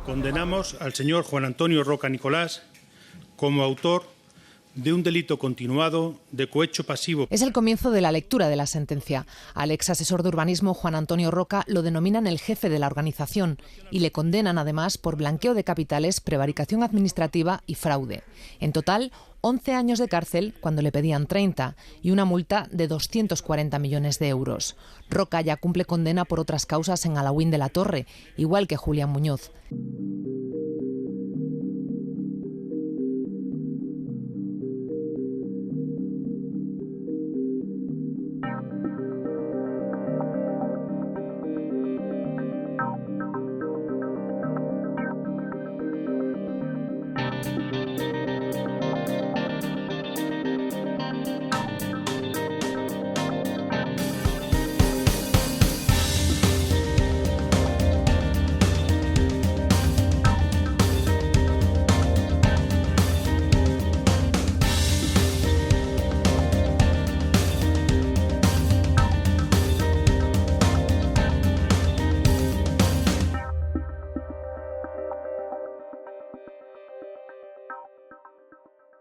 Condenamos al señor Juan Antonio Roca Nicolás como autor de un delito continuado de cohecho pasivo. Es el comienzo de la lectura de la sentencia. Al ex asesor de urbanismo Juan Antonio Roca lo denominan el jefe de la organización y le condenan además por blanqueo de capitales, prevaricación administrativa y fraude. En total, 11 años de cárcel cuando le pedían 30 y una multa de 240 millones de euros. Roca ya cumple condena por otras causas en Alauín de la Torre, igual que Julián Muñoz.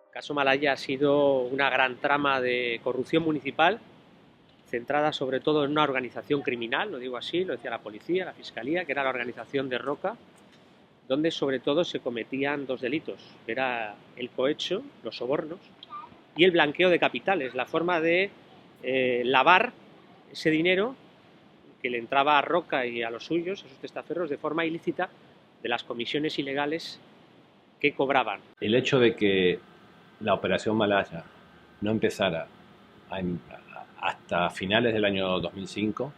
El caso Malaya ha sido una gran trama de corrupción municipal centrada sobre todo en una organización criminal, lo digo así, lo decía la policía, la fiscalía, que era la organización de Roca, donde sobre todo se cometían dos delitos, que era el cohecho, los sobornos, y el blanqueo de capitales, la forma de lavar ese dinero que le entraba a Roca y a los suyos, a sus testaferros, de forma ilícita de las comisiones ilegales que cobraban. El hecho de que la operación Malaya no empezara hasta finales del año 2005,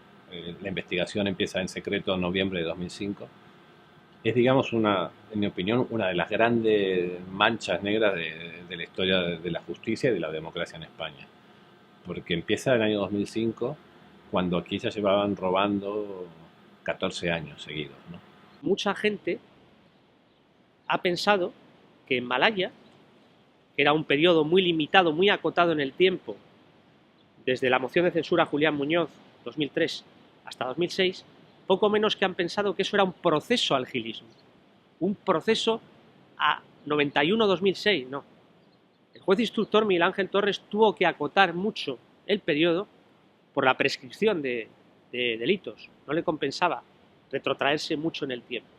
la investigación empieza en secreto en noviembre de 2005, es, digamos, en mi opinión, una de las grandes manchas negras de la historia de la justicia y de la democracia en España. Porque empieza en el año 2005, cuando aquí ya llevaban robando 14 años seguidos, ¿no? Mucha gente ha pensado que en Malaya, que era un periodo muy limitado, muy acotado en el tiempo, desde la moción de censura a Julián Muñoz, 2003, hasta 2006, poco menos que han pensado que eso era un proceso al gilismo, un proceso a 91-2006, no. El juez instructor Miguel Ángel Torres tuvo que acotar mucho el periodo por la prescripción de delitos, no le compensaba retrotraerse mucho en el tiempo.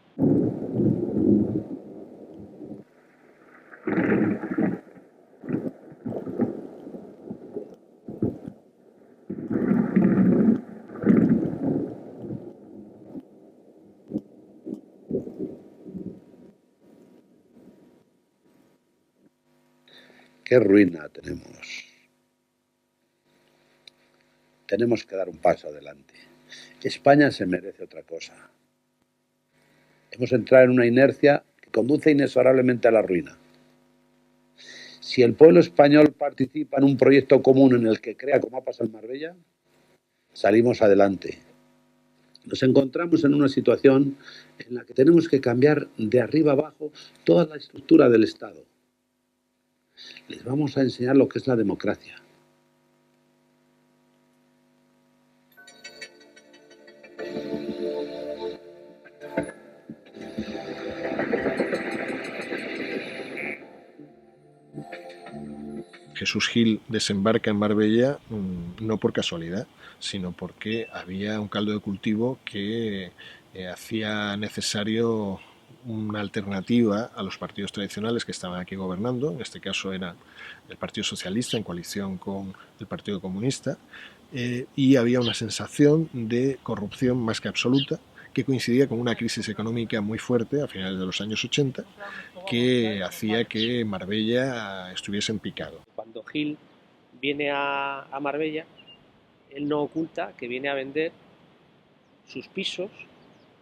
¡Qué ruina tenemos! Tenemos que dar un paso adelante. España se merece otra cosa. Hemos entrado en una inercia que conduce inexorablemente a la ruina. Si el pueblo español participa en un proyecto común en el que crea, como ha pasado en Marbella, salimos adelante. Nos encontramos en una situación en la que tenemos que cambiar de arriba abajo toda la estructura del Estado. Les vamos a enseñar lo que es la democracia. Jesús Gil desembarca en Marbella no por casualidad, sino porque había un caldo de cultivo que hacía necesario una alternativa a los partidos tradicionales que estaban aquí gobernando. En este caso era el Partido Socialista en coalición con el Partido Comunista, y había una sensación de corrupción más que absoluta, que coincidía con una crisis económica muy fuerte a finales de los años 80, que hacía que Marbella estuviese en picado. Cuando Gil viene a Marbella, él no oculta que viene a vender sus pisos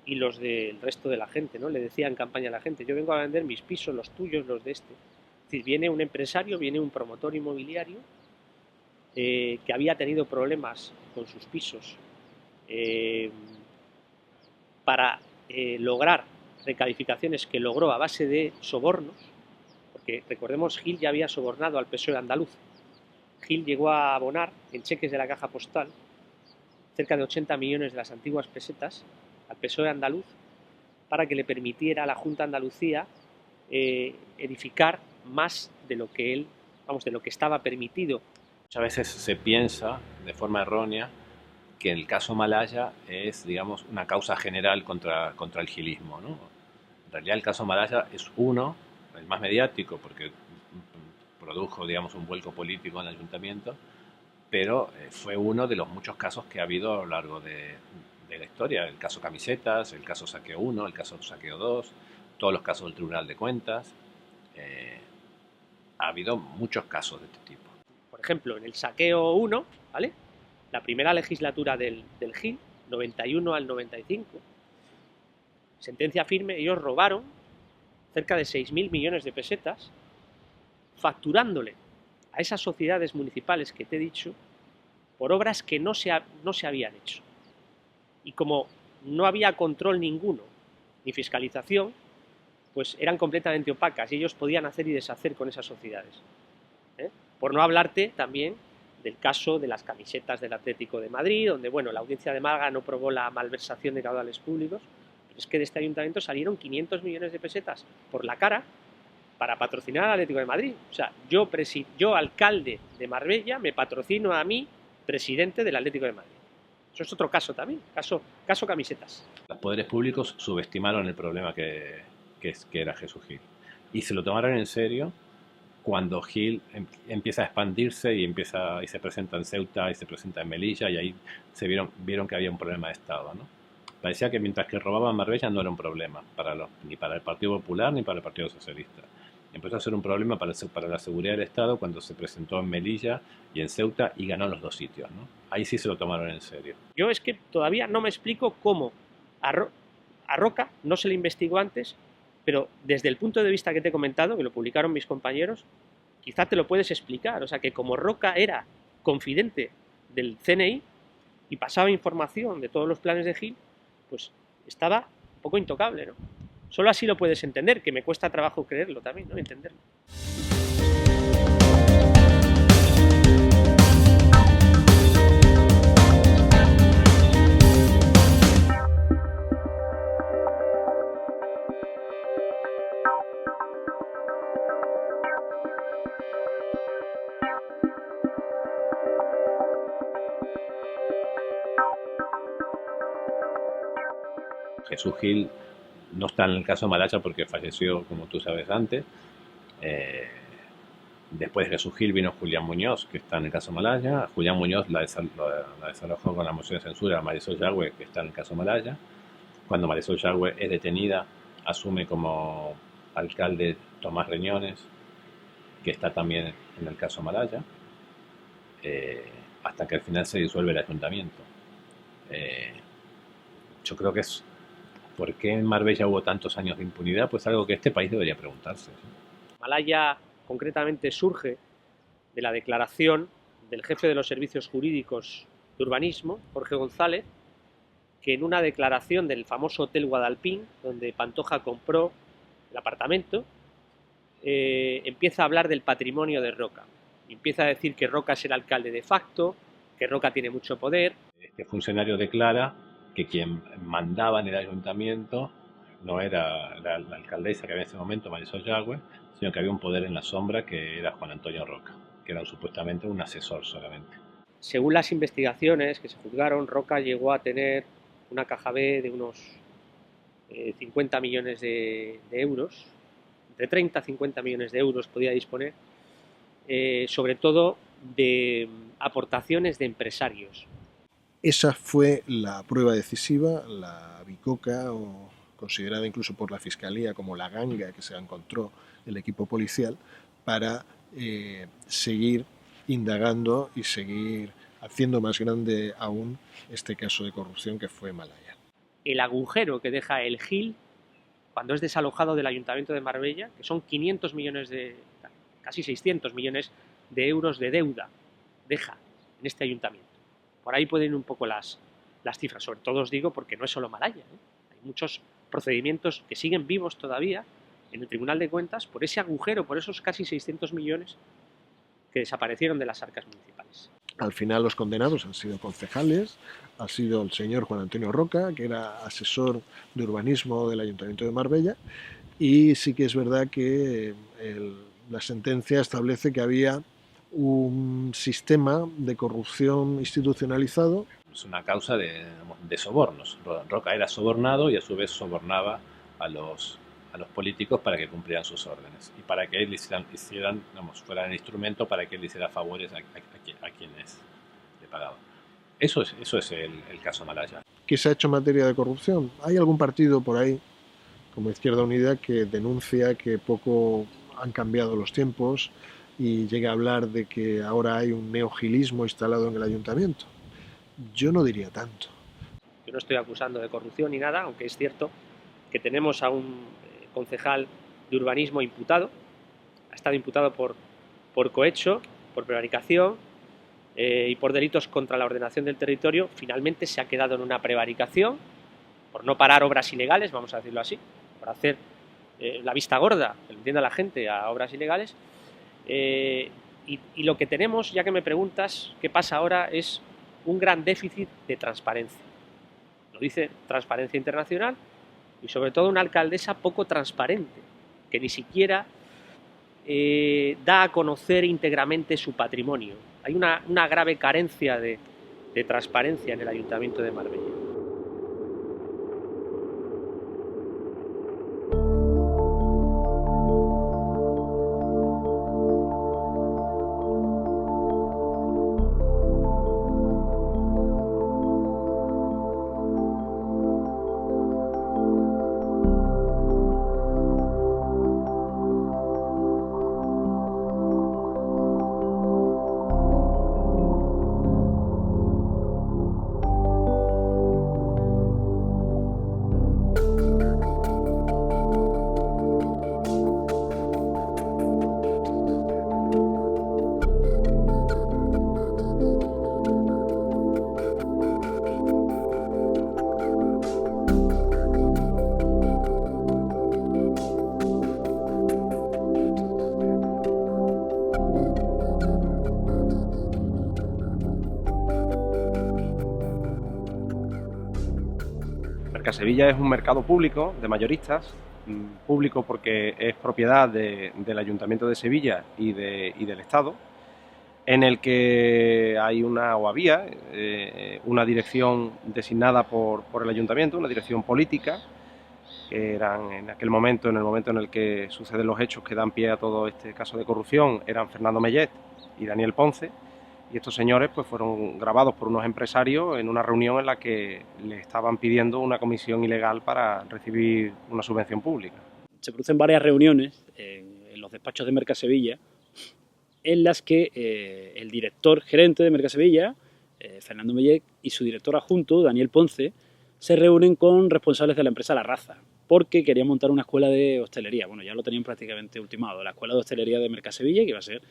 y los del resto de la gente, ¿no? Le decía en campaña a la gente: yo vengo a vender mis pisos, los tuyos, los de este. Es decir, viene un empresario, viene un promotor inmobiliario que había tenido problemas con sus pisos para lograr recalificaciones que logró a base de sobornos, porque recordemos, Gil ya había sobornado al PSOE andaluz. Gil llegó a abonar en cheques de la caja postal cerca de 80 millones de las antiguas pesetas al PSOE andaluz para que le permitiera a la Junta de Andalucía edificar más de lo que él, de lo que estaba permitido. Muchas veces se piensa de forma errónea que el caso Malaya es, digamos, una causa general contra el gilismo, ¿no? En realidad el caso Malaya es uno, el más mediático, porque produjo, digamos, un vuelco político en el ayuntamiento, pero fue uno de los muchos casos que ha habido a lo largo de la historia. El caso Camisetas, el caso Saqueo 1, el caso Saqueo 2, todos los casos del Tribunal de Cuentas. Ha habido muchos casos de este tipo. Por ejemplo, en el Saqueo 1, ¿vale?, la primera legislatura del GIL, 91 al 95, sentencia firme, ellos robaron cerca de 6.000 millones de pesetas, facturándole a esas sociedades municipales que te he dicho por obras que no se habían hecho. Y como no había control ninguno, ni fiscalización, pues eran completamente opacas y ellos podían hacer y deshacer con esas sociedades. Por no hablarte también del caso de las camisetas del Atlético de Madrid, donde, bueno, la Audiencia de Málaga no probó la malversación de caudales públicos, pero es que de este ayuntamiento salieron 500 millones de pesetas por la cara para patrocinar al Atlético de Madrid. O sea, yo alcalde de Marbella, me patrocino a mí, presidente del Atlético de Madrid. Eso es otro caso también, caso camisetas. Los poderes públicos subestimaron el problema que era Jesús Gil, y se lo tomaron en serio cuando Gil empieza a expandirse y se presenta en Ceuta y se presenta en Melilla, y ahí vieron que había un problema de Estado, ¿no? Parecía que mientras que robaban Marbella no era un problema ni para el Partido Popular ni para el Partido Socialista. Empezó a ser un problema para la seguridad del Estado cuando se presentó en Melilla y en Ceuta y ganó los dos sitios, ¿no? Ahí sí se lo tomaron en serio. Yo es que todavía no me explico cómo a Roca no se le investigó antes, pero desde el punto de vista que te he comentado, que lo publicaron mis compañeros, quizá te lo puedes explicar. O sea, que como Roca era confidente del CNI y pasaba información de todos los planes de Gil, pues estaba un poco intocable, ¿no? Solo así lo puedes entender, que me cuesta trabajo creerlo también, ¿no?, entenderlo. Jesús Gil no está en el caso Malaya porque falleció, como tú sabes, antes. Después de Jesús Gil vino Julián Muñoz, que está en el caso Malaya. Julián Muñoz la desalojó con la moción de censura a Marisol Yagüe, que está en el caso Malaya. Cuando Marisol Yagüe es detenida, asume como alcalde Tomás Reñones, que está también en el caso Malaya, hasta que al final se disuelve el ayuntamiento. Yo creo que es ¿por qué en Marbella hubo tantos años de impunidad? Pues algo que este país debería preguntarse. Malaya concretamente surge de la declaración del jefe de los servicios jurídicos de urbanismo, Jorge González, que en una declaración del famoso Hotel Guadalpín, donde Pantoja compró el apartamento, empieza a hablar del patrimonio de Roca. Y empieza a decir que Roca es el alcalde de facto, que Roca tiene mucho poder. Este funcionario declara que quien mandaba en el ayuntamiento no era la alcaldesa que había en ese momento, Marisol Yagüe, sino que había un poder en la sombra que era Juan Antonio Roca, que era supuestamente un asesor solamente. Según las investigaciones que se juzgaron, Roca llegó a tener una caja B de unos 50 millones de euros, entre 30 a 50 millones de euros podía disponer, sobre todo de aportaciones de empresarios. Esa fue la prueba decisiva, la bicoca, o considerada incluso por la Fiscalía como la ganga que se encontró el equipo policial, para seguir indagando y seguir haciendo más grande aún este caso de corrupción que fue Malaya. El agujero que deja el GIL cuando es desalojado del Ayuntamiento de Marbella, que son 500 millones casi 600 millones de euros de deuda, deja en este ayuntamiento. Por ahí pueden ir un poco las cifras, sobre todo os digo porque no es solo Malaya, hay muchos procedimientos que siguen vivos todavía en el Tribunal de Cuentas por ese agujero, por esos casi 600 millones que desaparecieron de las arcas municipales. Al final los condenados han sido concejales, ha sido el señor Juan Antonio Roca, que era asesor de urbanismo del Ayuntamiento de Marbella, y sí que es verdad que la sentencia establece que había un sistema de corrupción institucionalizado. Es una causa de sobornos. Roca era sobornado y a su vez sobornaba a los políticos para que cumplieran sus órdenes y para que él hicieran, fueran el instrumento para que él hiciera favores a quienes le pagaban. Eso es el caso Malaya. ¿Qué se ha hecho en materia de corrupción? ¿Hay algún partido por ahí, como Izquierda Unida, que denuncia que poco han cambiado los tiempos y llega a hablar de que ahora hay un neogilismo instalado en el ayuntamiento? Yo no diría tanto. Yo no estoy acusando de corrupción ni nada, aunque es cierto que tenemos a un concejal de urbanismo imputado, ha estado imputado por cohecho, por prevaricación y por delitos contra la ordenación del territorio. Finalmente se ha quedado en una prevaricación por no parar obras ilegales, vamos a decirlo así, por hacer la vista gorda, que lo entienda la gente, a obras ilegales. Y lo que tenemos, ya que me preguntas qué pasa ahora, es un gran déficit de transparencia. Lo dice Transparencia Internacional, y sobre todo una alcaldesa poco transparente, que ni siquiera da a conocer íntegramente su patrimonio. Hay una grave carencia de transparencia en el Ayuntamiento de Marbella. Mercasevilla es un mercado público de mayoristas, público porque es propiedad del Ayuntamiento de Sevilla y del Estado, en el que hay había una dirección designada por el Ayuntamiento, una dirección política, que eran en aquel momento, en el momento en el que suceden los hechos que dan pie a todo este caso de corrupción, eran Fernando Mellet y Daniel Ponce. Y estos señores pues fueron grabados por unos empresarios en una reunión en la que le estaban pidiendo una comisión ilegal para recibir una subvención pública. Se producen varias reuniones en los despachos de Mercasevilla en las que el director gerente de Mercasevilla, Fernando Mellet, y su director adjunto, Daniel Ponce, se reúnen con responsables de la empresa La Raza, porque querían montar una escuela de hostelería. Bueno, ya lo tenían prácticamente ultimado, la escuela de hostelería de Mercasevilla, que iba a ser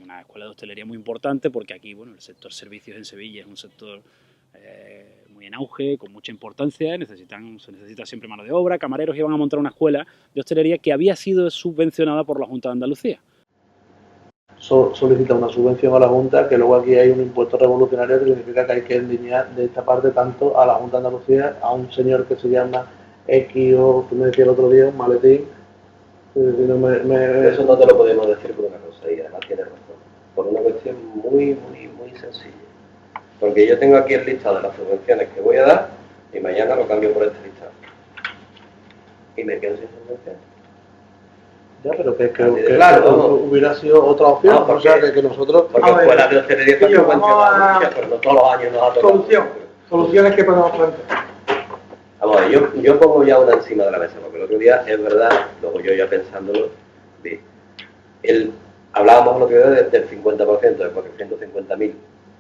una escuela de hostelería muy importante, porque aquí, bueno, el sector servicios en Sevilla es un sector muy en auge, con mucha importancia, se necesita siempre mano de obra, camareros, iban a montar una escuela de hostelería que había sido subvencionada por la Junta de Andalucía. Solicita una subvención a la Junta, que luego aquí hay un impuesto revolucionario que significa que hay que endiñar de esta parte tanto a la Junta de Andalucía, a un señor que se llama X, o tú me decías el otro día, un maletín. Eso no te lo podemos decir por una cosa, y además tienes razón, por una cuestión muy sencilla. Porque yo tengo aquí el listado de las subvenciones que voy a dar y mañana lo cambio por este listado. Y me quedo sin subvenciones. Ya, pero que claro, hubiera sido otra opción, no, porque, o sea, que nosotros... Porque escuelas de hostelería están subvencionadas muchas, pero no todos los años nos ha tocado. Soluciones que podemos plantear. Vamos a ver, yo pongo ya una encima de la mesa, porque el otro día, es verdad, luego yo ya pensándolo, hablábamos el otro día del 50%, de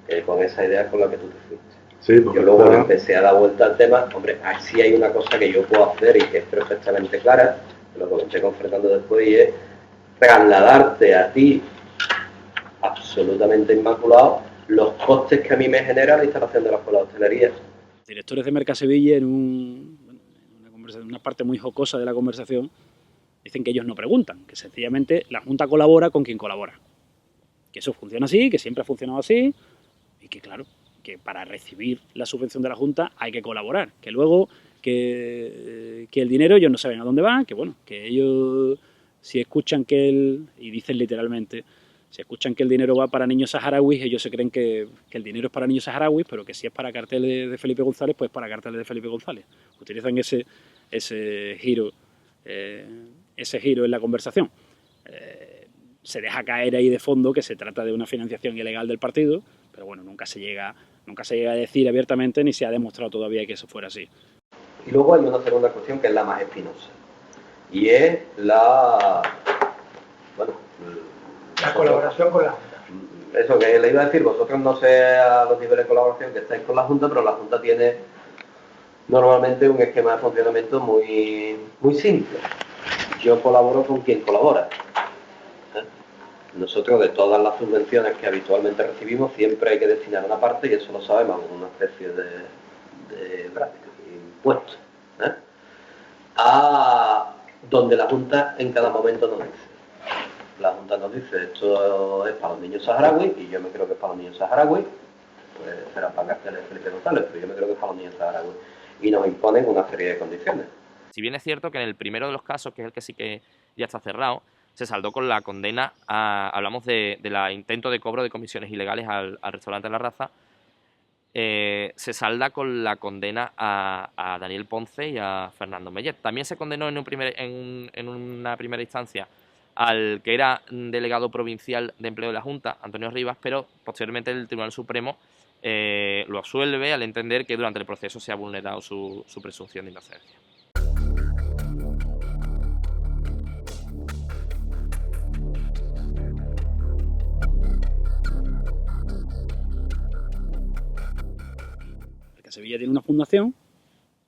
450.000, con esa idea con la que tú te fuiste. Sí, yo luego le empecé a dar vuelta al tema. Hombre, sí hay una cosa que yo puedo hacer y que es perfectamente clara, que lo comenté con Fernando después, y es trasladarte a ti, absolutamente inmaculado, los costes que a mí me genera la instalación de la escuela de hostelería. Directores de Mercasevilla, en una parte muy jocosa de la conversación, dicen que ellos no preguntan, que sencillamente la Junta colabora con quien colabora. Que eso funciona así, que siempre ha funcionado así, y que claro, que para recibir la subvención de la Junta hay que colaborar, que luego que el dinero ellos no saben a dónde va, que bueno, que ellos si escuchan y dicen literalmente, si escuchan que el dinero va para niños saharauis, ellos se creen que el dinero es para niños saharauis, pero que si es para carteles de Felipe González, pues para carteles de Felipe González. Utilizan ese giro en la conversación. Se deja caer ahí de fondo que se trata de una financiación ilegal del partido, pero bueno, nunca se llega a decir abiertamente ni se ha demostrado todavía que eso fuera así. Y luego hay una segunda cuestión que es la más espinosa, y es la colaboración con la Junta. Eso que le iba a decir, vosotros no sé a los niveles de colaboración que estáis con la Junta, pero la Junta tiene normalmente un esquema de funcionamiento muy, muy simple. Yo colaboro con quien colabora. Nosotros, de todas las subvenciones que habitualmente recibimos, siempre hay que destinar una parte, y eso lo sabemos, una especie de impuesto, a donde la Junta en cada momento nos dice. La Junta nos dice, esto es para los niños saharauis, y yo me creo que es para los niños saharauis, pues será para carteles de Felipe González, pero yo me creo que es para los niños saharauis, y nos imponen una serie de condiciones. Si bien es cierto que en el primero de los casos, que es el que sí que ya está cerrado, se saldó con la condena hablamos de la intento de cobro de comisiones ilegales al restaurante La Raza, se salda con la condena a Daniel Ponce y a Fernando Mellet. También se condenó en una primera instancia al que era delegado provincial de empleo de la Junta, Antonio Rivas, pero posteriormente el Tribunal Supremo lo absuelve al entender que durante el proceso se ha vulnerado su presunción de inocencia. Sevilla tiene una fundación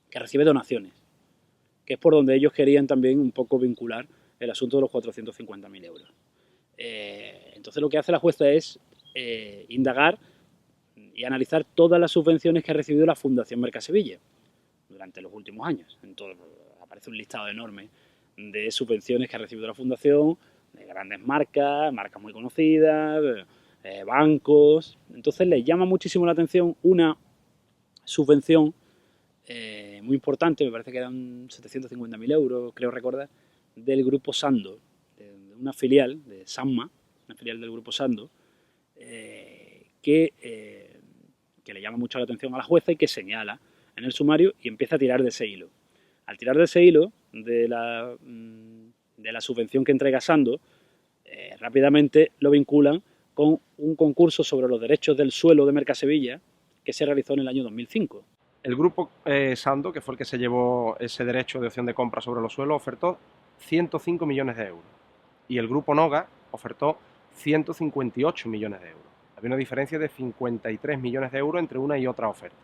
que recibe donaciones, que es por donde ellos querían también un poco vincular el asunto de los 450.000 euros. Entonces lo que hace la jueza es indagar y analizar todas las subvenciones que ha recibido la Fundación Mercasevilla durante los últimos años. Entonces aparece un listado enorme de subvenciones que ha recibido la Fundación, de grandes marcas muy conocidas, bancos. Entonces les llama muchísimo la atención una subvención muy importante, me parece que eran 750.000 euros, creo recordar, del Grupo Sando, de una filial de Sanma, una filial del Grupo Sando, que le llama mucho la atención a la jueza y que señala en el sumario y empieza a tirar de ese hilo. Al tirar de ese hilo de la subvención que entrega Sando, rápidamente lo vinculan con un concurso sobre los derechos del suelo de Mercasevilla que se realizó en el año 2005. El grupo Sando, que fue el que se llevó ese derecho de opción de compra sobre los suelos, ofertó 105 millones de euros. Y el grupo Noga ofertó 158 millones de euros. Había una diferencia de 53 millones de euros entre una y otra oferta.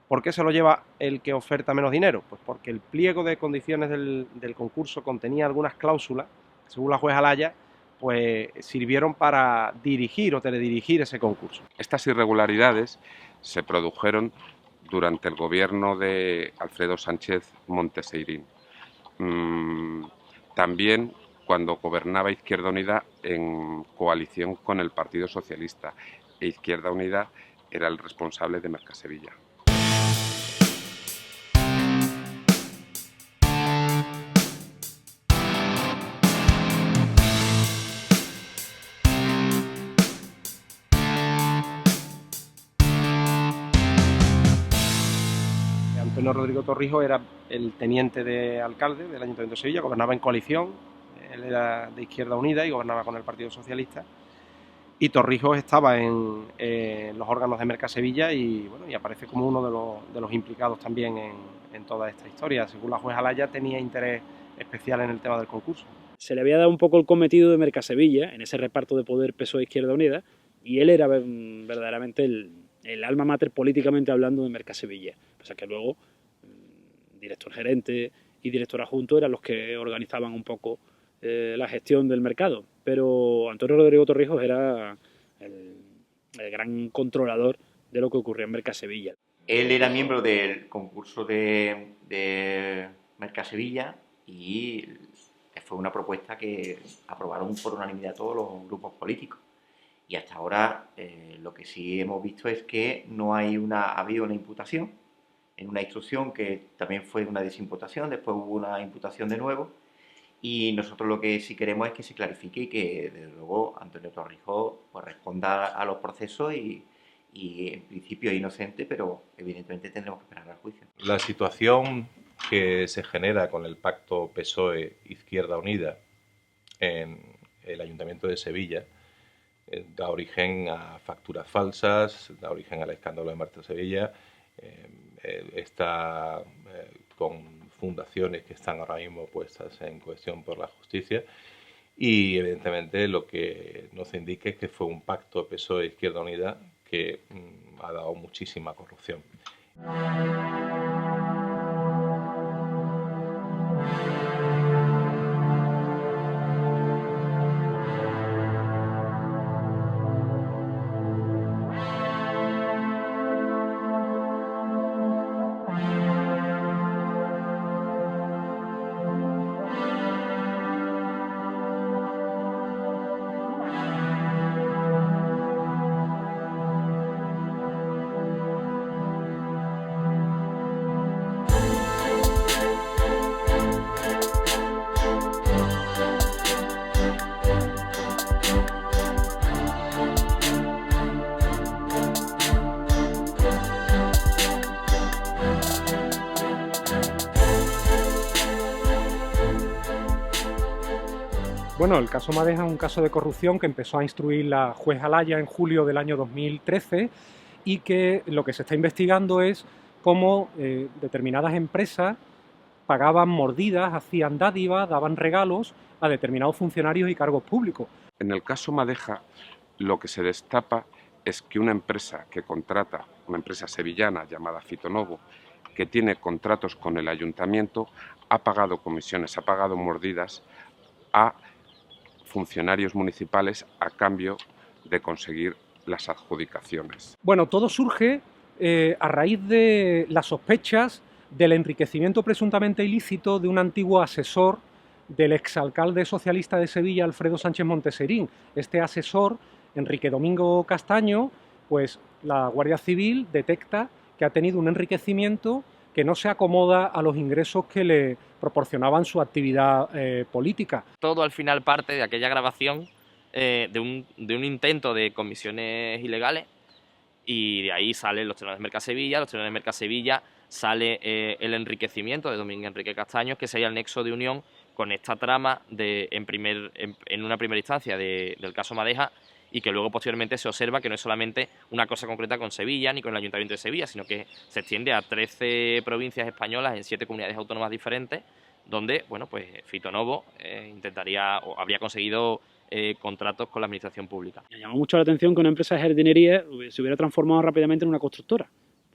¿Por qué se lo lleva el que oferta menos dinero? Pues porque el pliego de condiciones del concurso contenía algunas cláusulas, según la jueza Alaya, pues sirvieron para dirigir o teledirigir ese concurso. Estas irregularidades se produjeron durante el gobierno de Alfredo Sánchez Monteseirín. También cuando gobernaba Izquierda Unida en coalición con el Partido Socialista, e Izquierda Unida era el responsable de Mercasevilla. Antonio Rodrigo Torrijos era el teniente de alcalde del Ayuntamiento de Sevilla, gobernaba en coalición, él era de Izquierda Unida y gobernaba con el Partido Socialista, y Torrijos estaba en los órganos de Mercasevilla y, bueno, y aparece como uno de los implicados también en toda esta historia. Según la jueza Alaya, tenía interés especial en el tema del concurso. Se le había dado un poco el cometido de Mercasevilla en ese reparto de poder PSOE-Izquierda Unida, y él era verdaderamente el alma mater políticamente hablando de Mercasevilla. O sea que luego director gerente y director adjunto eran los que organizaban un poco la gestión del mercado, pero Antonio Rodrigo Torrijos era el gran controlador de lo que ocurría en Mercasevilla. Él era miembro del concurso de Mercasevilla y fue una propuesta que aprobaron por unanimidad todos los grupos políticos. Y hasta ahora lo que sí hemos visto es que no ha habido una imputación, en una instrucción que también fue una desimputación, después hubo una imputación de nuevo, y nosotros lo que sí queremos es que se clarifique y que, desde luego, Antonio Torrijos pues, responda a los procesos y en principio es inocente, pero evidentemente tendremos que esperar al juicio. La situación que se genera con el pacto PSOE-Izquierda Unida en el Ayuntamiento de Sevilla da origen a facturas falsas, da origen al escándalo de Marta Sevilla, está con fundaciones que están ahora mismo puestas en cuestión por la justicia y evidentemente lo que nos indica es que fue un pacto PSOE-Izquierda Unida que ha dado muchísima corrupción. Bueno, el caso Madeja es un caso de corrupción que empezó a instruir la juez Alaya en julio del año 2013 y que lo que se está investigando es cómo determinadas empresas pagaban mordidas, hacían dádivas, daban regalos a determinados funcionarios y cargos públicos. En el caso Madeja, lo que se destapa es que una empresa que contrata, una empresa sevillana llamada Fitonovo, que tiene contratos con el ayuntamiento, ha pagado comisiones, ha pagado mordidas a funcionarios municipales a cambio de conseguir las adjudicaciones. Bueno, todo surge a raíz de las sospechas del enriquecimiento presuntamente ilícito de un antiguo asesor del exalcalde socialista de Sevilla, Alfredo Sánchez Monteserín. Este asesor, Enrique Domingo Castaño, pues la Guardia Civil detecta que ha tenido un enriquecimiento que no se acomoda a los ingresos que le proporcionaban su actividad política. Todo al final parte de aquella grabación de un intento de comisiones ilegales y de ahí salen los tenores de Mercasevilla. Los tenores de Mercasevilla sale el enriquecimiento de Domingo Enrique Castaño, que sería el nexo de unión con esta trama en una primera instancia del caso Madeja, y que luego posteriormente se observa que no es solamente una cosa concreta con Sevilla ni con el Ayuntamiento de Sevilla, sino que se extiende a 13 provincias españolas en 7 comunidades autónomas diferentes, donde bueno, pues Fitonovo habría conseguido contratos con la administración pública. Me llamó mucho la atención que una empresa de jardinería se hubiera transformado rápidamente en una constructora.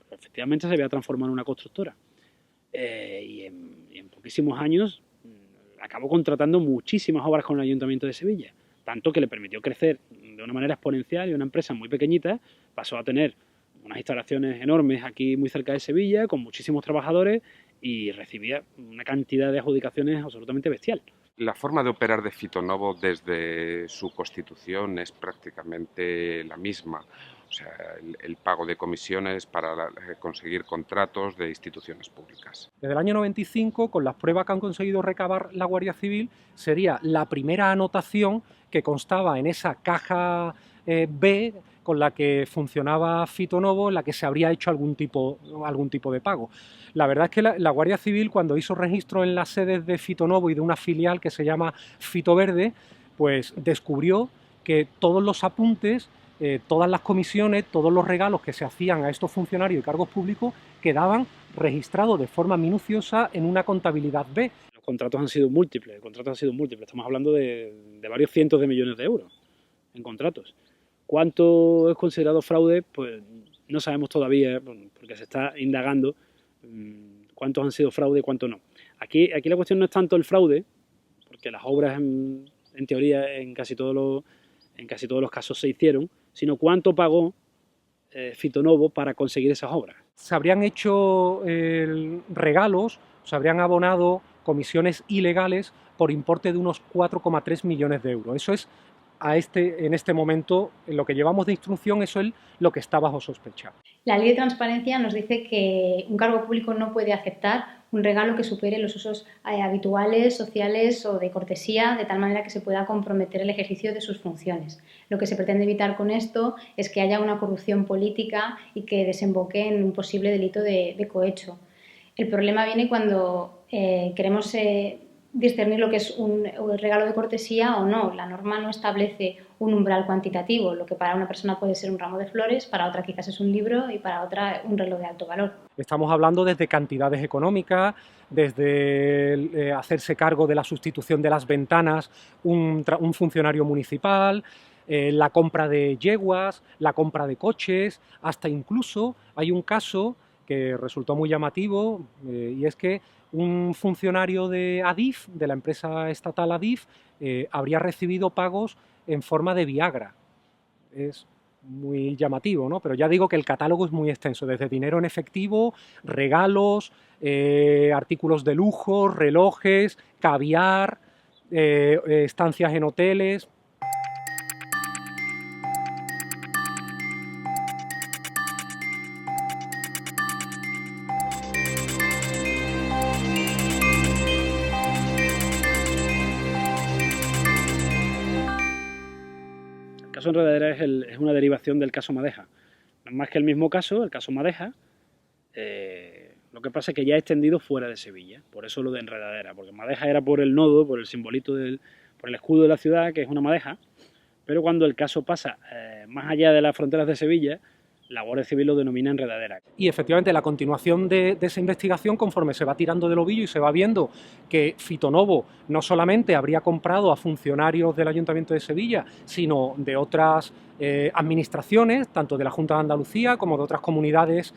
Pero efectivamente se había transformado en una constructora. Y en poquísimos años acabó contratando muchísimas obras con el Ayuntamiento de Sevilla, tanto que le permitió crecer de una manera exponencial, y una empresa muy pequeñita pasó a tener unas instalaciones enormes aquí muy cerca de Sevilla, con muchísimos trabajadores, y recibía una cantidad de adjudicaciones absolutamente bestial. La forma de operar de Fitonovo desde su constitución es prácticamente la misma. O sea, el pago de comisiones para conseguir contratos de instituciones públicas. Desde el año 95, con las pruebas que han conseguido recabar la Guardia Civil, sería la primera anotación que constaba en esa caja B con la que funcionaba Fitonovo, en la que se habría hecho algún tipo de pago. La verdad es que la Guardia Civil, cuando hizo registro en las sedes de Fitonovo y de una filial que se llama Fitoverde, pues descubrió que todos los apuntes, todas las comisiones, todos los regalos que se hacían a estos funcionarios y cargos públicos quedaban registrados de forma minuciosa en una contabilidad B. Los contratos han sido múltiples, estamos hablando de varios cientos de millones de euros en contratos. ¿Cuánto es considerado fraude? Pues no sabemos todavía, porque se está indagando cuántos han sido fraude y cuántos no. Aquí la cuestión no es tanto el fraude, porque las obras en teoría en casi todos los casos se hicieron, sino cuánto pagó Fitonovo para conseguir esas obras. Se habrían hecho regalos, se habrían abonado comisiones ilegales por importe de unos 4,3 millones de euros. Eso es en este momento, en lo que llevamos de instrucción, eso es lo que está bajo sospecha. La Ley de Transparencia nos dice que un cargo público no puede aceptar un regalo que supere los usos habituales, sociales o de cortesía, de tal manera que se pueda comprometer el ejercicio de sus funciones. Lo que se pretende evitar con esto es que haya una corrupción política y que desemboque en un posible delito de cohecho. El problema viene cuando queremos discernir lo que es un regalo de cortesía o no. La norma no establece un umbral cuantitativo. Lo que para una persona puede ser un ramo de flores, para otra quizás es un libro y para otra un reloj de alto valor. Estamos hablando desde cantidades económicas, desde hacerse cargo de la sustitución de las ventanas un funcionario municipal, la compra de yeguas, la compra de coches, hasta incluso hay un caso que resultó muy llamativo y es que un funcionario de Adif, de la empresa estatal Adif, habría recibido pagos en forma de Viagra. Es muy llamativo, ¿no? Pero ya digo que el catálogo es muy extenso, desde dinero en efectivo, regalos, artículos de lujo, relojes, caviar, estancias en hoteles. El caso Enredadera es una derivación del caso Madeja. No es más que el mismo caso, el caso Madeja. Lo que pasa es que ya ha extendido fuera de Sevilla, por eso lo de Enredadera, porque Madeja era por el nodo, por el simbolito, por el escudo de la ciudad, que es una madeja, pero cuando el caso pasa más allá de las fronteras de Sevilla, la Guardia Civil lo denomina Enredadera. Y efectivamente la continuación de esa investigación, conforme se va tirando del ovillo y se va viendo que Fitonovo no solamente habría comprado a funcionarios del Ayuntamiento de Sevilla, sino de otras administraciones, tanto de la Junta de Andalucía como de otras comunidades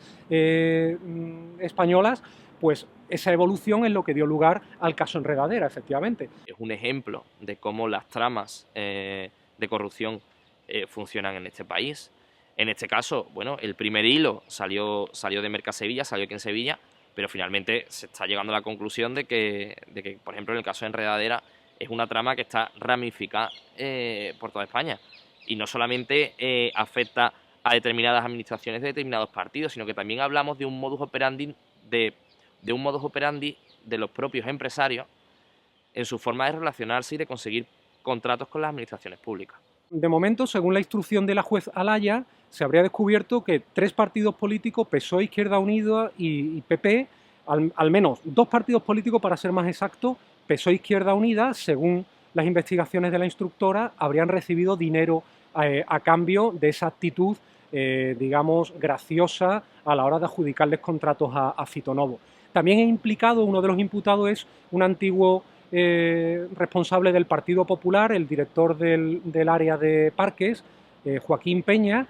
españolas, pues esa evolución es lo que dio lugar al caso Enredadera, efectivamente. Es un ejemplo de cómo las tramas de corrupción funcionan en este país. En este caso, bueno, el primer hilo salió de Mercasevilla, salió aquí en Sevilla, pero finalmente se está llegando a la conclusión de que, por ejemplo, en el caso de Enredadera, es una trama que está ramificada por toda España. Y no solamente afecta a determinadas administraciones de determinados partidos, sino que también hablamos de un modus operandi de los propios empresarios en su forma de relacionarse y de conseguir contratos con las administraciones públicas. De momento, según la instrucción de la juez Alaya, se habría descubierto que 3 partidos políticos, PSOE, Izquierda Unida y PP, al menos 2 partidos políticos para ser más exacto, PSOE, Izquierda Unida, según las investigaciones de la instructora, habrían recibido dinero a cambio de esa actitud, digamos, graciosa a la hora de adjudicarles contratos a Fitonovo. También uno de los imputados es un antiguo responsable del Partido Popular, el director del área de parques, Joaquín Peña,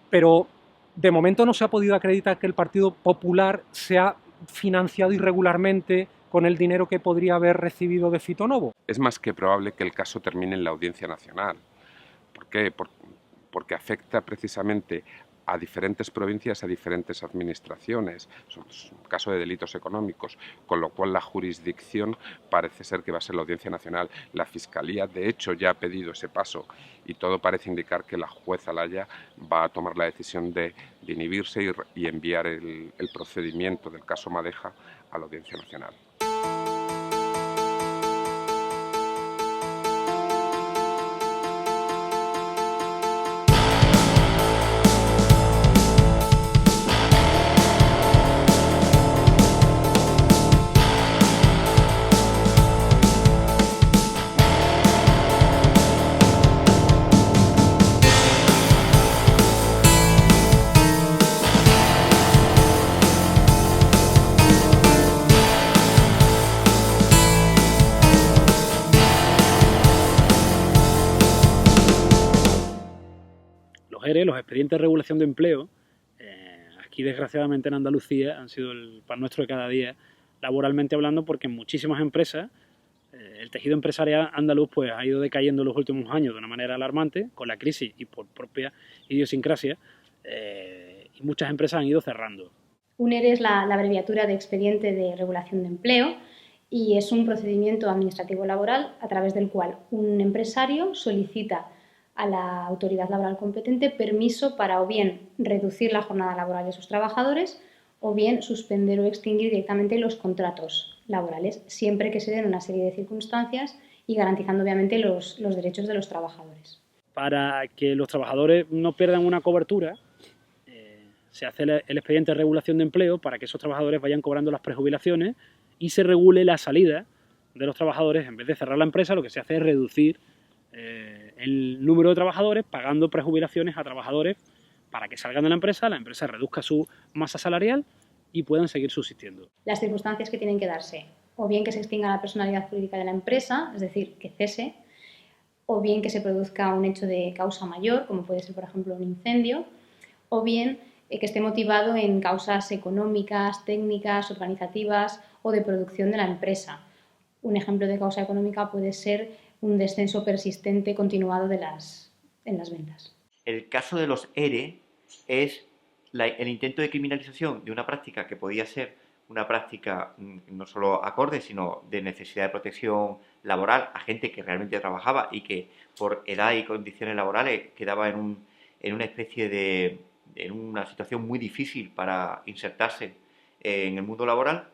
pero de momento no se ha podido acreditar que el Partido Popular se ha financiado irregularmente con el dinero que podría haber recibido de Fitonovo. Es más que probable que el caso termine en la Audiencia Nacional. ¿Por qué? Porque afecta precisamente a diferentes provincias, a diferentes administraciones. Es un caso de delitos económicos, con lo cual la jurisdicción parece ser que va a ser la Audiencia Nacional. La Fiscalía, de hecho, ya ha pedido ese paso y todo parece indicar que la juez Alaya va a tomar la decisión de inhibirse y enviar el procedimiento del caso Madeja a la Audiencia Nacional. Los expedientes de regulación de empleo, aquí desgraciadamente en Andalucía, han sido el pan nuestro de cada día, laboralmente hablando, porque en muchísimas empresas el tejido empresarial andaluz pues, ha ido decayendo en los últimos años de una manera alarmante, con la crisis y por propia idiosincrasia, y muchas empresas han ido cerrando. Un ERE es la abreviatura de Expediente de Regulación de Empleo y es un procedimiento administrativo laboral a través del cual un empresario solicita a la autoridad laboral competente permiso para o bien reducir la jornada laboral de sus trabajadores o bien suspender o extinguir directamente los contratos laborales, siempre que se den una serie de circunstancias y garantizando obviamente los derechos de los trabajadores. Para que los trabajadores no pierdan una cobertura, se hace el expediente de regulación de empleo para que esos trabajadores vayan cobrando las prejubilaciones y se regule la salida de los trabajadores. En vez de cerrar la empresa, lo que se hace es reducir el número de trabajadores pagando prejubilaciones a trabajadores para que salgan de la empresa reduzca su masa salarial y puedan seguir subsistiendo. Las circunstancias que tienen que darse, o bien que se extinga la personalidad jurídica de la empresa, es decir, que cese, o bien que se produzca un hecho de causa mayor, como puede ser, por ejemplo, un incendio, o bien que esté motivado en causas económicas, técnicas, organizativas o de producción de la empresa. Un ejemplo de causa económica puede ser un descenso persistente continuado en las ventas. El caso de los ERE es el intento de criminalización de una práctica que podía ser una práctica no solo acorde, sino de necesidad de protección laboral a gente que realmente trabajaba y que por edad y condiciones laborales quedaba en una especie de en una situación muy difícil para insertarse en el mundo laboral,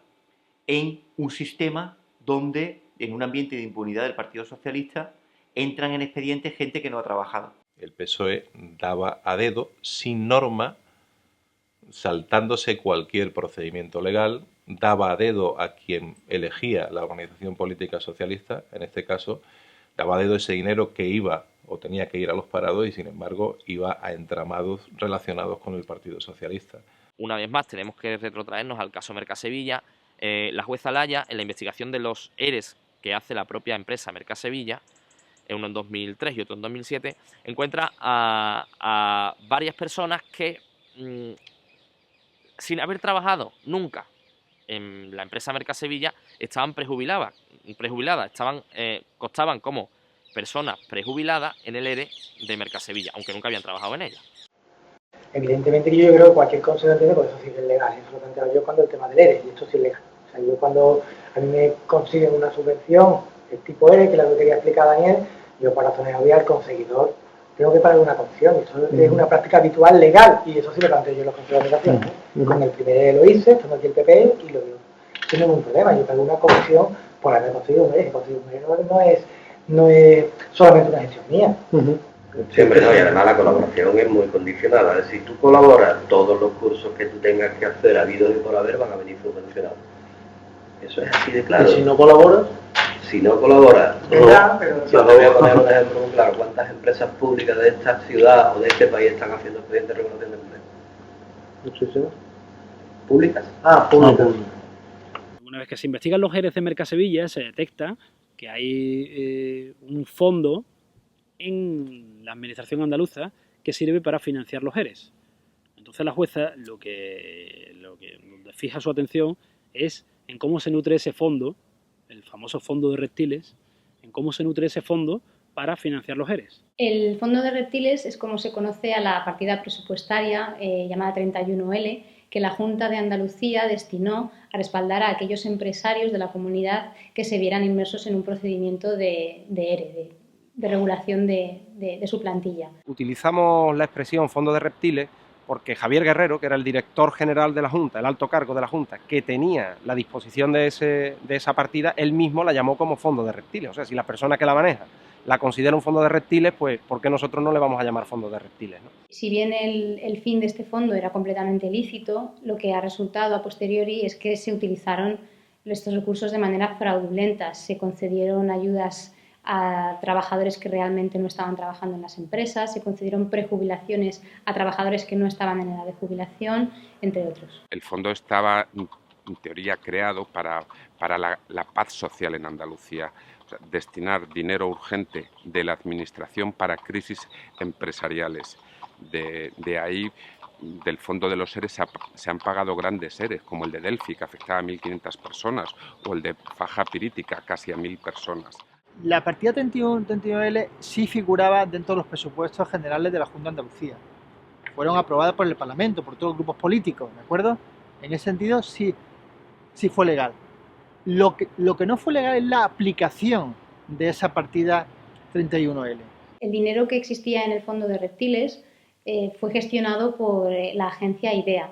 en un sistema donde, en un ambiente de impunidad del Partido Socialista, entran en expedientes gente que no ha trabajado. El PSOE daba a dedo, sin norma, saltándose cualquier procedimiento legal, daba a dedo a quien elegía la organización política socialista, en este caso, daba a dedo ese dinero que iba o tenía que ir a los parados y, sin embargo, iba a entramados relacionados con el Partido Socialista. Una vez más, tenemos que retrotraernos al caso Mercasevilla. La jueza Laya, en la investigación de los ERES que hace la propia empresa Mercasevilla, uno en 2003 y otro en 2007, encuentra a varias personas que, sin haber trabajado nunca en la empresa Mercasevilla, estaban prejubiladas, costaban como personas prejubiladas en el ERE de Mercasevilla, aunque nunca habían trabajado en ella. Evidentemente que yo creo que cualquier consejo entiende que eso sí es legal. Eso lo planteo yo cuando el tema del ERE, y esto sí es legal. O sea, yo cuando a mí me consiguen una subvención del tipo ERE, que es la que quería explicar Daniel, yo para razones obvias al conseguidor tengo que pagar una comisión. Eso es una práctica habitual legal, y eso sí lo planteo yo en los consejos de administración. Con el primer ERE lo hice, tengo aquí el PP y lo digo. Eso no es un problema, yo pago una comisión por haber conseguido un ERE. Si conseguir un ERE no es solamente una gestión mía. Siempre no, y además la colaboración es muy condicionada. Es decir, si tú colaboras, todos los cursos que tú tengas que hacer habidos y por haber van a venir subvencionados. Eso es así de claro. ¿Y si no colaboras? Si no colaboras, Ya, pero yo te voy a poner un ejemplo muy claro. ¿Cuántas empresas públicas de esta ciudad o de este país están haciendo expedientes de regulación de empleo? Muchísimas. ¿Públicas? Públicas. Una vez que se investigan los ERES de Mercasevilla, se detecta que hay un fondo en la administración andaluza que sirve para financiar los ERES. Entonces la jueza lo que fija su atención es en cómo se nutre ese fondo, el famoso fondo de reptiles, en cómo se nutre ese fondo para financiar los ERES. El fondo de reptiles es como se conoce a la partida presupuestaria llamada 31L, que la Junta de Andalucía destinó a respaldar a aquellos empresarios de la comunidad que se vieran inmersos en un procedimiento de ERE, de regulación de su plantilla. Utilizamos la expresión fondo de reptiles porque Javier Guerrero, que era el director general de la Junta, el alto cargo de la Junta, que tenía la disposición de esa partida, él mismo la llamó como fondo de reptiles. O sea, si la persona que la maneja la considera un fondo de reptiles, pues ¿por qué nosotros no le vamos a llamar fondo de reptiles, ¿no? Si bien el fin de este fondo era completamente lícito, lo que ha resultado a posteriori es que se utilizaron estos recursos de manera fraudulenta. Se concedieron ayudas a trabajadores que realmente no estaban trabajando en las empresas, se concedieron prejubilaciones a trabajadores que no estaban en edad de jubilación, entre otros. El fondo estaba, en teoría, creado para la paz social en Andalucía. Destinar dinero urgente de la administración para crisis empresariales. De ahí, del fondo de los ERES se han pagado grandes ERES, como el de Delphi, que afectaba a 1.500 personas, o el de Faja Pirítica, casi a 1.000 personas. La partida 31L sí figuraba dentro de los presupuestos generales de la Junta de Andalucía. Fueron aprobadas por el Parlamento, por todos los grupos políticos, ¿de acuerdo? En ese sentido sí fue legal. Lo que no fue legal es la aplicación de esa partida 31L. El dinero que existía en el fondo de reptiles fue gestionado por la agencia IDEA.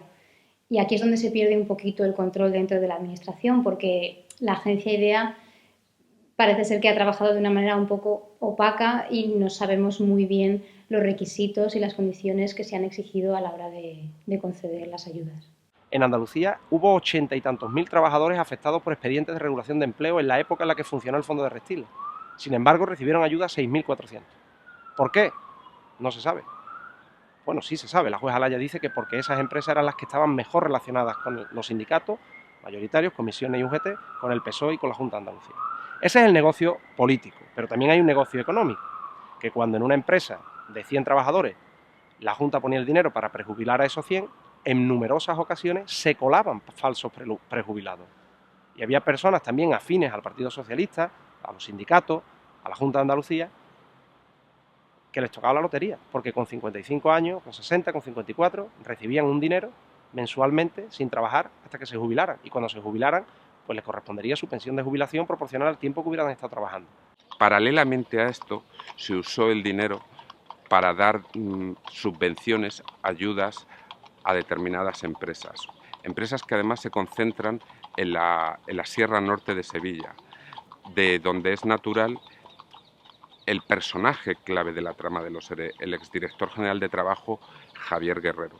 Y aquí es donde se pierde un poquito el control dentro de la administración, porque la agencia IDEA parece ser que ha trabajado de una manera un poco opaca y no sabemos muy bien los requisitos y las condiciones que se han exigido a la hora de conceder las ayudas. En Andalucía hubo 80 y tantos mil trabajadores afectados por expedientes de regulación de empleo en la época en la que funcionó el Fondo de Reptiles. Sin embargo, recibieron ayuda 6.400. ¿Por qué? No se sabe. Bueno, sí se sabe. La jueza Alaya dice que porque esas empresas eran las que estaban mejor relacionadas con los sindicatos mayoritarios, comisiones y UGT, con el PSOE y con la Junta de Andalucía. Ese es el negocio político, pero también hay un negocio económico, que cuando en una empresa de 100 trabajadores la Junta ponía el dinero para prejubilar a esos 100, en numerosas ocasiones se colaban falsos prejubilados. Y había personas también afines al Partido Socialista, a los sindicatos, a la Junta de Andalucía, que les tocaba la lotería, porque con 55 años, con 60, con 54, recibían un dinero mensualmente sin trabajar hasta que se jubilaran. Y cuando se jubilaran, pues les correspondería su pensión de jubilación proporcional al tiempo que hubieran estado trabajando. Paralelamente a esto, se usó el dinero para dar subvenciones, ayudas a determinadas empresas. Empresas que además se concentran en la Sierra Norte de Sevilla, de donde es natural el personaje clave de la trama de los ERE, el exdirector general de Trabajo, Javier Guerrero.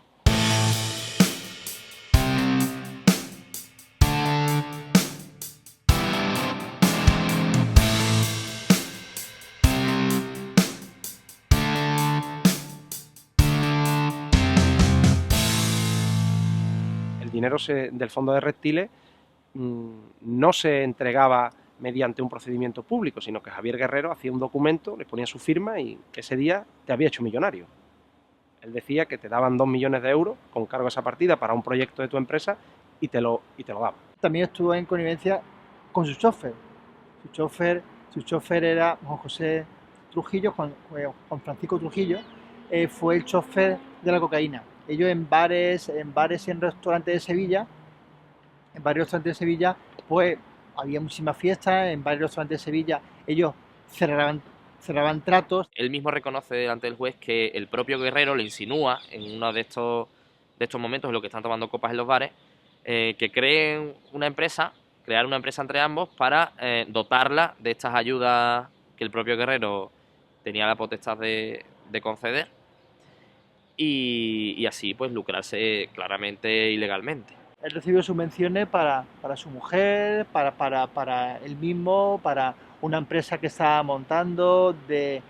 El dinero del Fondo de Reptiles no se entregaba mediante un procedimiento público, sino que Javier Guerrero hacía un documento, le ponía su firma y ese día te había hecho millonario. Él decía que te daban 2 millones de euros con cargo a esa partida para un proyecto de tu empresa y te lo daba. También estuvo en connivencia con su chofer. Su chofer era Juan José Trujillo, Juan Francisco Trujillo, fue el chofer de la cocaína. Ellos en bares y en restaurantes de Sevilla, en varios restaurantes de Sevilla, pues había muchísimas fiestas, en varios restaurantes de Sevilla ellos cerraban tratos. Él mismo reconoce delante del juez que el propio Guerrero le insinúa en uno de estos momentos en los que están tomando copas en los bares, que crear una empresa entre ambos para dotarla de estas ayudas que el propio Guerrero tenía la potestad de conceder y así pues lucrarse claramente ilegalmente. Él recibió subvenciones para su mujer, para él mismo, para una empresa que estaba montando de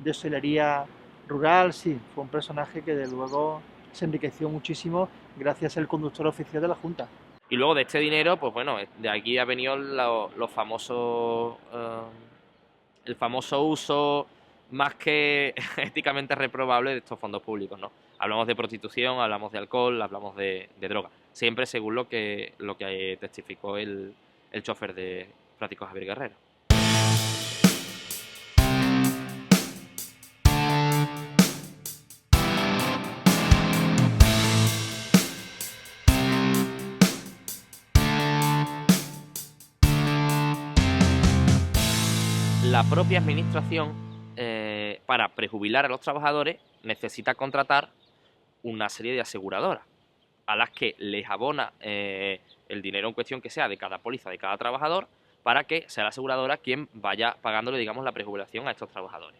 hostelería rural. Sí, fue un personaje que de luego se enriqueció muchísimo gracias al conductor oficial de la Junta. Y luego de este dinero, pues bueno, de aquí ha venido el famoso uso más que éticamente reprobable de estos fondos públicos, ¿no? Hablamos de prostitución, hablamos de alcohol, hablamos de droga. Siempre según lo que testificó el chofer de Francisco Javier Guerrero. La propia administración, para prejubilar a los trabajadores, necesita contratar una serie de aseguradoras a las que les abona el dinero en cuestión que sea de cada póliza de cada trabajador para que sea la aseguradora quien vaya pagándole, digamos, la prejubilación a estos trabajadores.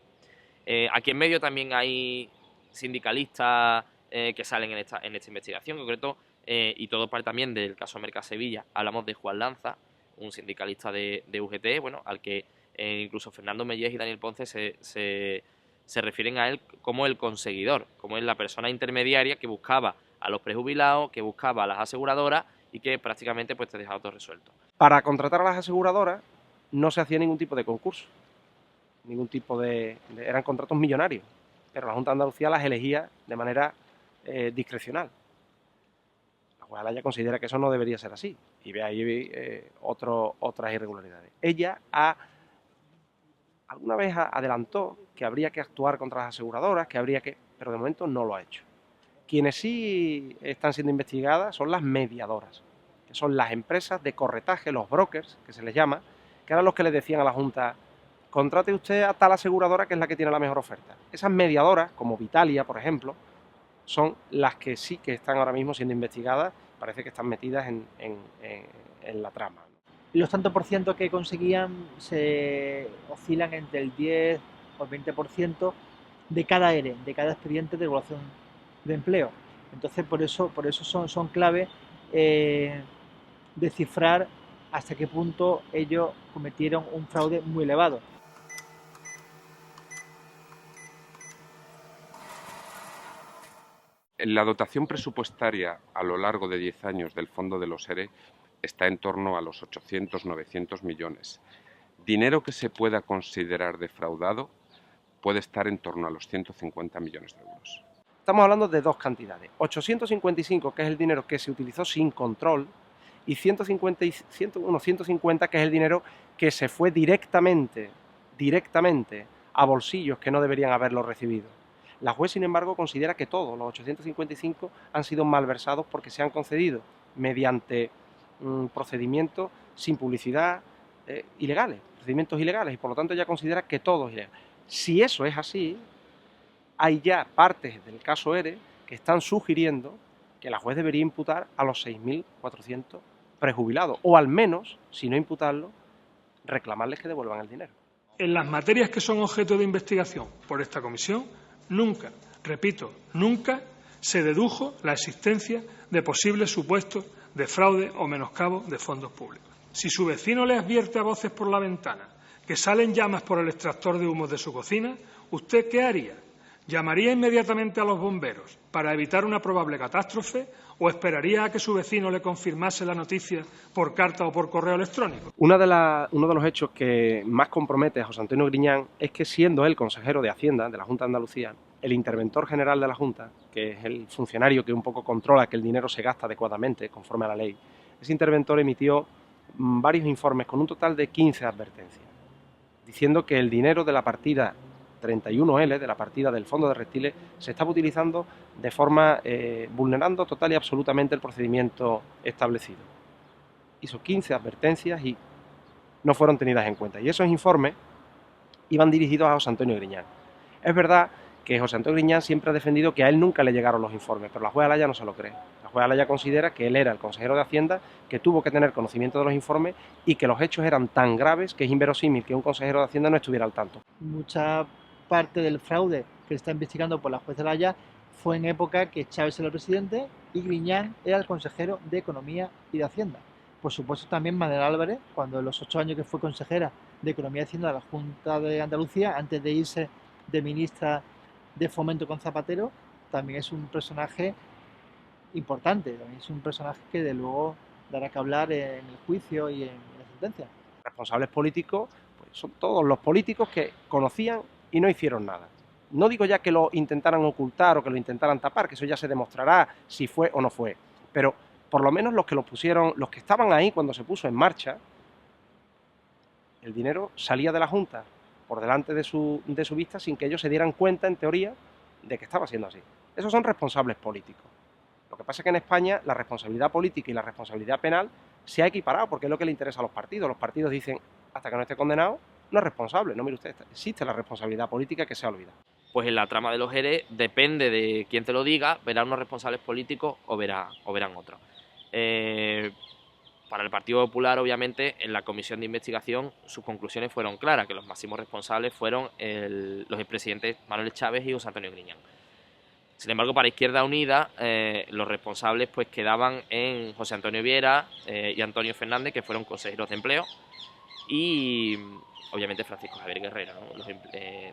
Aquí en medio también hay sindicalistas que salen en esta investigación en concreto y todo parte también del caso Mercasevilla. Hablamos de Juan Lanza, un sindicalista de UGT, bueno, al que incluso Fernando Mellés y Daniel Ponce se refieren a él como el conseguidor, como es la persona intermediaria que buscaba a los prejubilados, que buscaba a las aseguradoras y que prácticamente pues te dejaba todo resuelto. Para contratar a las aseguradoras no se hacía ningún tipo de concurso, eran contratos millonarios, pero la Junta de Andalucía las elegía de manera discrecional. La jueza Alaya considera que eso no debería ser así y ve ahí otras irregularidades. Ella alguna vez adelantó que habría que actuar contra las aseguradoras, pero de momento no lo ha hecho. Quienes sí están siendo investigadas son las mediadoras, que son las empresas de corretaje, los brokers, que se les llama, que eran los que les decían a la Junta contrate usted a tal aseguradora que es la que tiene la mejor oferta. Esas mediadoras, como Vitalia, por ejemplo, son las que sí que están ahora mismo siendo investigadas, parece que están metidas en la trama. Los tantos por ciento que conseguían se oscilan entre el 10 o el 20% de cada ERE, de cada expediente de regulación de empleo. Entonces, por eso son clave descifrar hasta qué punto ellos cometieron un fraude muy elevado. La dotación presupuestaria a lo largo de 10 años del Fondo de los ERE está en torno a los 800-900 millones. Dinero que se pueda considerar defraudado puede estar en torno a los 150 millones de euros. Estamos hablando de dos cantidades. 855, que es el dinero que se utilizó sin control, y unos 150, que es el dinero que se fue directamente a bolsillos que no deberían haberlo recibido. La juez, sin embargo, considera que todos los 855 han sido malversados porque se han concedido mediante procedimientos sin publicidad procedimientos ilegales, y por lo tanto ella considera que todo es ilegal. Si eso es así, hay ya partes del caso ERE que están sugiriendo que la juez debería imputar a los 6.400 prejubilados, o al menos, si no imputarlo, reclamarles que devuelvan el dinero. En las materias que son objeto de investigación por esta comisión, nunca, repito, nunca se dedujo la existencia de posibles supuestos de fraude o menoscabo de fondos públicos. Si su vecino le advierte a voces por la ventana que salen llamas por el extractor de humos de su cocina, ¿usted qué haría? ¿Llamaría inmediatamente a los bomberos para evitar una probable catástrofe o esperaría a que su vecino le confirmase la noticia por carta o por correo electrónico? Uno de los hechos que más compromete a José Antonio Griñán es que, siendo él consejero de Hacienda de la Junta de Andalucía, el interventor general de la Junta, que es el funcionario que un poco controla que el dinero se gasta adecuadamente conforme a la ley, ese interventor emitió varios informes con un total de 15 advertencias, diciendo que el dinero de la partida 31L, de la partida del Fondo de Reptiles, se estaba utilizando de forma vulnerando total y absolutamente el procedimiento establecido. Hizo 15 advertencias y no fueron tenidas en cuenta. Y esos informes iban dirigidos a José Antonio Griñán. Es verdad que José Antonio Griñán siempre ha defendido que a él nunca le llegaron los informes, pero la jueza Alaya no se lo cree. La jueza Alaya considera que él era el consejero de Hacienda, que tuvo que tener conocimiento de los informes y que los hechos eran tan graves que es inverosímil que un consejero de Hacienda no estuviera al tanto. Mucha parte del fraude que se está investigando por la jueza Alaya fue en época que Chávez era el presidente y Griñán era el consejero de Economía y de Hacienda. Por supuesto, también Manuel Álvarez, cuando en los 8 años que fue consejera de Economía y Hacienda de la Junta de Andalucía, antes de irse de ministra de Fomento con Zapatero, también es un personaje importante, también es un personaje que de luego dará que hablar en el juicio y en la sentencia. Responsables políticos, pues son todos los políticos que conocían y no hicieron nada. No digo ya que lo intentaran ocultar o que lo intentaran tapar, que eso ya se demostrará si fue o no fue, pero por lo menos los que lo pusieron, los que estaban ahí cuando se puso en marcha, el dinero salía de la Junta por delante de su vista sin que ellos se dieran cuenta, en teoría, de que estaba siendo así. Esos son responsables políticos. Lo que pasa es que en España la responsabilidad política y la responsabilidad penal se ha equiparado porque es lo que le interesa a los partidos. Los partidos dicen, hasta que no esté condenado, no es responsable. No, mire usted, existe la responsabilidad política que se ha olvidado. Pues en la trama de los ERE, depende de quién te lo diga, verán unos responsables políticos o verán otros. Para el Partido Popular, obviamente, en la comisión de investigación sus conclusiones fueron claras, que los máximos responsables fueron los expresidentes Manuel Chávez y José Antonio Griñán. Sin embargo, para Izquierda Unida, los responsables pues quedaban en José Antonio Viera y Antonio Fernández, que fueron consejeros de empleo, y obviamente Francisco Javier Guerrero, ¿no? Los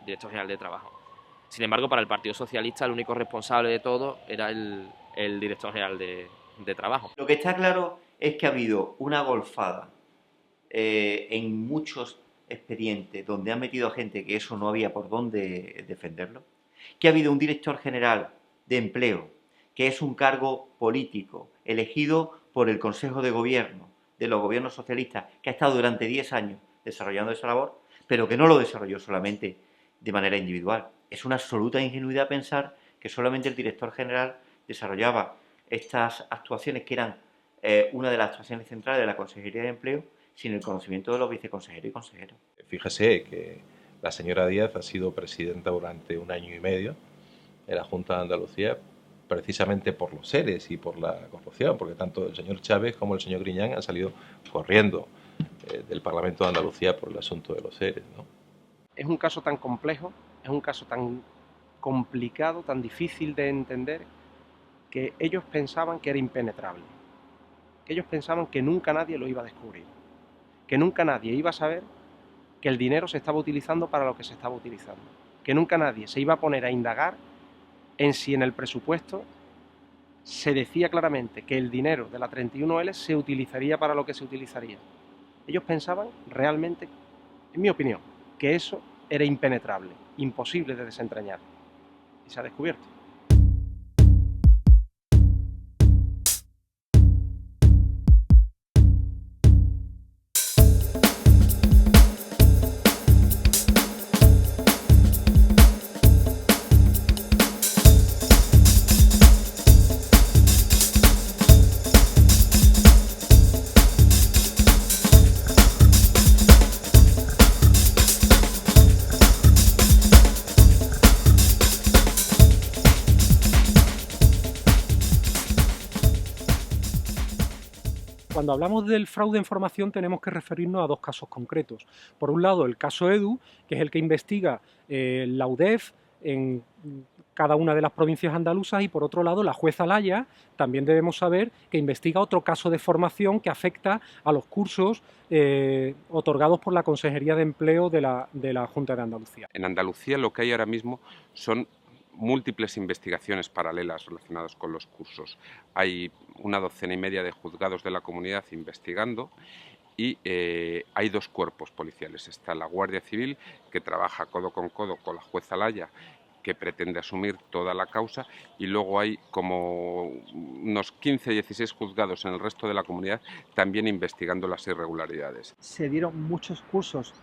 director general de Trabajo. Sin embargo, para el Partido Socialista, el único responsable de todo era el director general de Trabajo. Lo que está claro es que ha habido una golfada en muchos expedientes donde han metido a gente que eso no había por dónde defenderlo, que ha habido un director general de empleo, que es un cargo político elegido por el Consejo de Gobierno de los gobiernos socialistas, que ha estado durante 10 años desarrollando esa labor, pero que no lo desarrolló solamente de manera individual. Es una absoluta ingenuidad pensar que solamente el director general desarrollaba estas actuaciones, que eran una de las actuaciones centrales de la Consejería de Empleo, sin el conocimiento de los viceconsejeros y consejeros. Fíjese que la señora Díaz ha sido presidenta durante 1 año y medio de la Junta de Andalucía, precisamente por los seres y por la corrupción, porque tanto el señor Chávez como el señor Griñán han salido corriendo del Parlamento de Andalucía por el asunto de los seres, ¿no? Es un caso tan complejo, es un caso tan complicado, tan difícil de entender, que ellos pensaban que era impenetrable, que ellos pensaban que nunca nadie lo iba a descubrir, que nunca nadie iba a saber que el dinero se estaba utilizando para lo que se estaba utilizando, que nunca nadie se iba a poner a indagar en si en el presupuesto se decía claramente que el dinero de la 31L se utilizaría para lo que se utilizaría. Ellos pensaban realmente, en mi opinión, que eso era impenetrable, imposible de desentrañar, y se ha descubierto. Cuando hablamos del fraude en formación tenemos que referirnos a 2 casos concretos. Por un lado, el caso EDU, que es el que investiga la UDEF en cada una de las provincias andaluzas, y por otro lado, la jueza Laya, también debemos saber que investiga otro caso de formación que afecta a los cursos otorgados por la Consejería de Empleo de la Junta de Andalucía. En Andalucía lo que hay ahora mismo son múltiples investigaciones paralelas relacionadas con los cursos. Hay 1,5 de juzgados de la comunidad investigando y hay 2 cuerpos policiales. Está la Guardia Civil, que trabaja codo con la jueza Laya, que pretende asumir toda la causa, y luego hay como unos 15-16 juzgados en el resto de la comunidad también investigando las irregularidades. Se dieron muchos cursos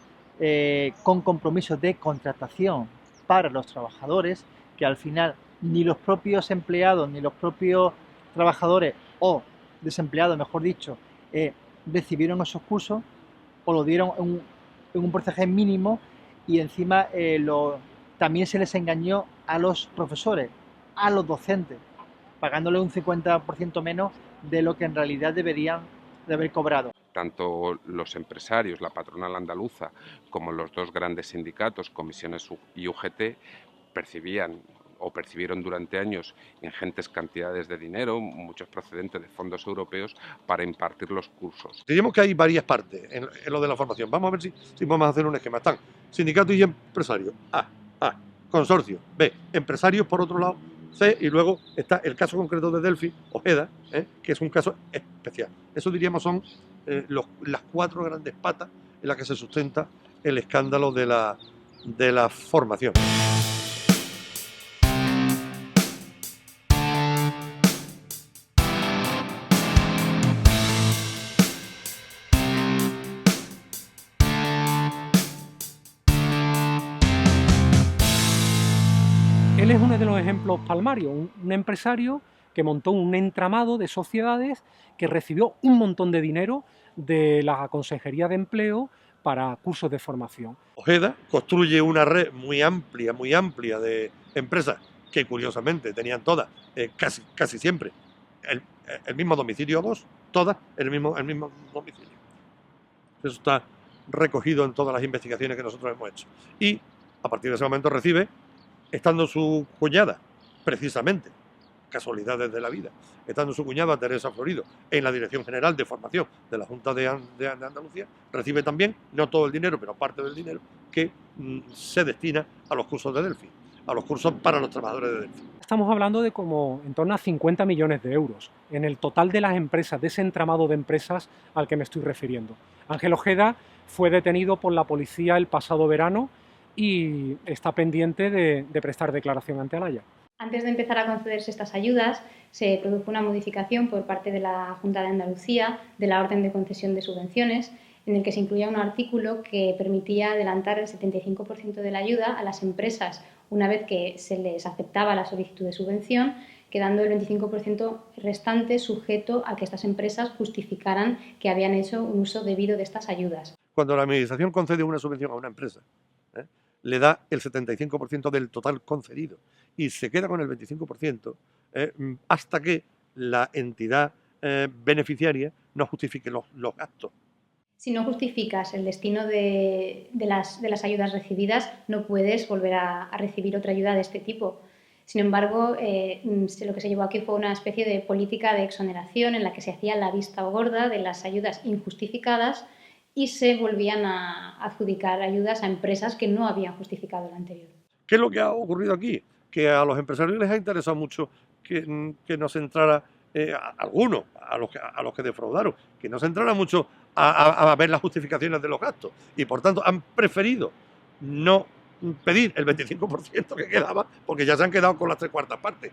con compromisos de contratación para los trabajadores, que al final ni los propios empleados ni los propios trabajadores o desempleados, mejor dicho, recibieron esos cursos o lo dieron en un porcentaje mínimo, y encima también se les engañó a los profesores, a los docentes, pagándoles un 50% menos de lo que en realidad deberían de haber cobrado. Tanto los empresarios, la patronal andaluza, como los 2 grandes sindicatos, Comisiones y UGT, percibieron durante años ingentes cantidades de dinero, muchos procedentes de fondos europeos, para impartir los cursos. Diríamos que hay varias partes en lo de la formación. Vamos a ver si podemos hacer un esquema. Están sindicatos y empresarios. A. Consorcio. B. Empresarios, por otro lado. C. Y luego está el caso concreto de Delphi, Ojeda, que es un caso especial. Eso diríamos son las 4 grandes patas en las que se sustenta el escándalo de la formación. Él es uno de los ejemplos palmarios, un empresario que montó un entramado de sociedades que recibió un montón de dinero de la Consejería de Empleo para cursos de formación. Ojeda construye una red muy amplia de empresas que curiosamente tenían todas, casi siempre, el mismo domicilio, 2, todas el mismo domicilio. Eso está recogido en todas las investigaciones que nosotros hemos hecho. Y a partir de ese momento recibe, estando su cuñada, precisamente, casualidades de la vida, estando su cuñada Teresa Florido en la Dirección General de Formación de la Junta de Andalucía, recibe también, no todo el dinero, pero parte del dinero que se destina a los cursos de Delphi, a los cursos para los trabajadores de Delphi. Estamos hablando de como en torno a 50 millones de euros en el total de las empresas, de ese entramado de empresas al que me estoy refiriendo. Ángel Ojeda fue detenido por la policía el pasado verano y está pendiente de prestar declaración ante Alaya. Antes de empezar a concederse estas ayudas, se produjo una modificación por parte de la Junta de Andalucía de la orden de concesión de subvenciones, en el que se incluía un artículo que permitía adelantar el 75% de la ayuda a las empresas una vez que se les aceptaba la solicitud de subvención, quedando el 25% restante sujeto a que estas empresas justificaran que habían hecho un uso debido de estas ayudas. cuando la administración concede una subvención a una empresa, le da el 75% del total concedido y se queda con el 25% hasta que la entidad beneficiaria no justifique los gastos. Si no justificas el destino de las ayudas recibidas, no puedes volver a recibir otra ayuda de este tipo. Sin embargo, lo que se llevó aquí fue una especie de política de exoneración en la que se hacía la vista gorda de las ayudas injustificadas y se volvían a adjudicar ayudas a empresas que no habían justificado lo anterior. ¿Qué es lo que ha ocurrido aquí? Que a los empresarios les ha interesado mucho que no se entrara, algunos, a los que defraudaron, que no se entrara mucho a ver las justificaciones de los gastos. Y por tanto han preferido no pedir el 25% que quedaba, porque ya se han quedado con las 3/4 partes.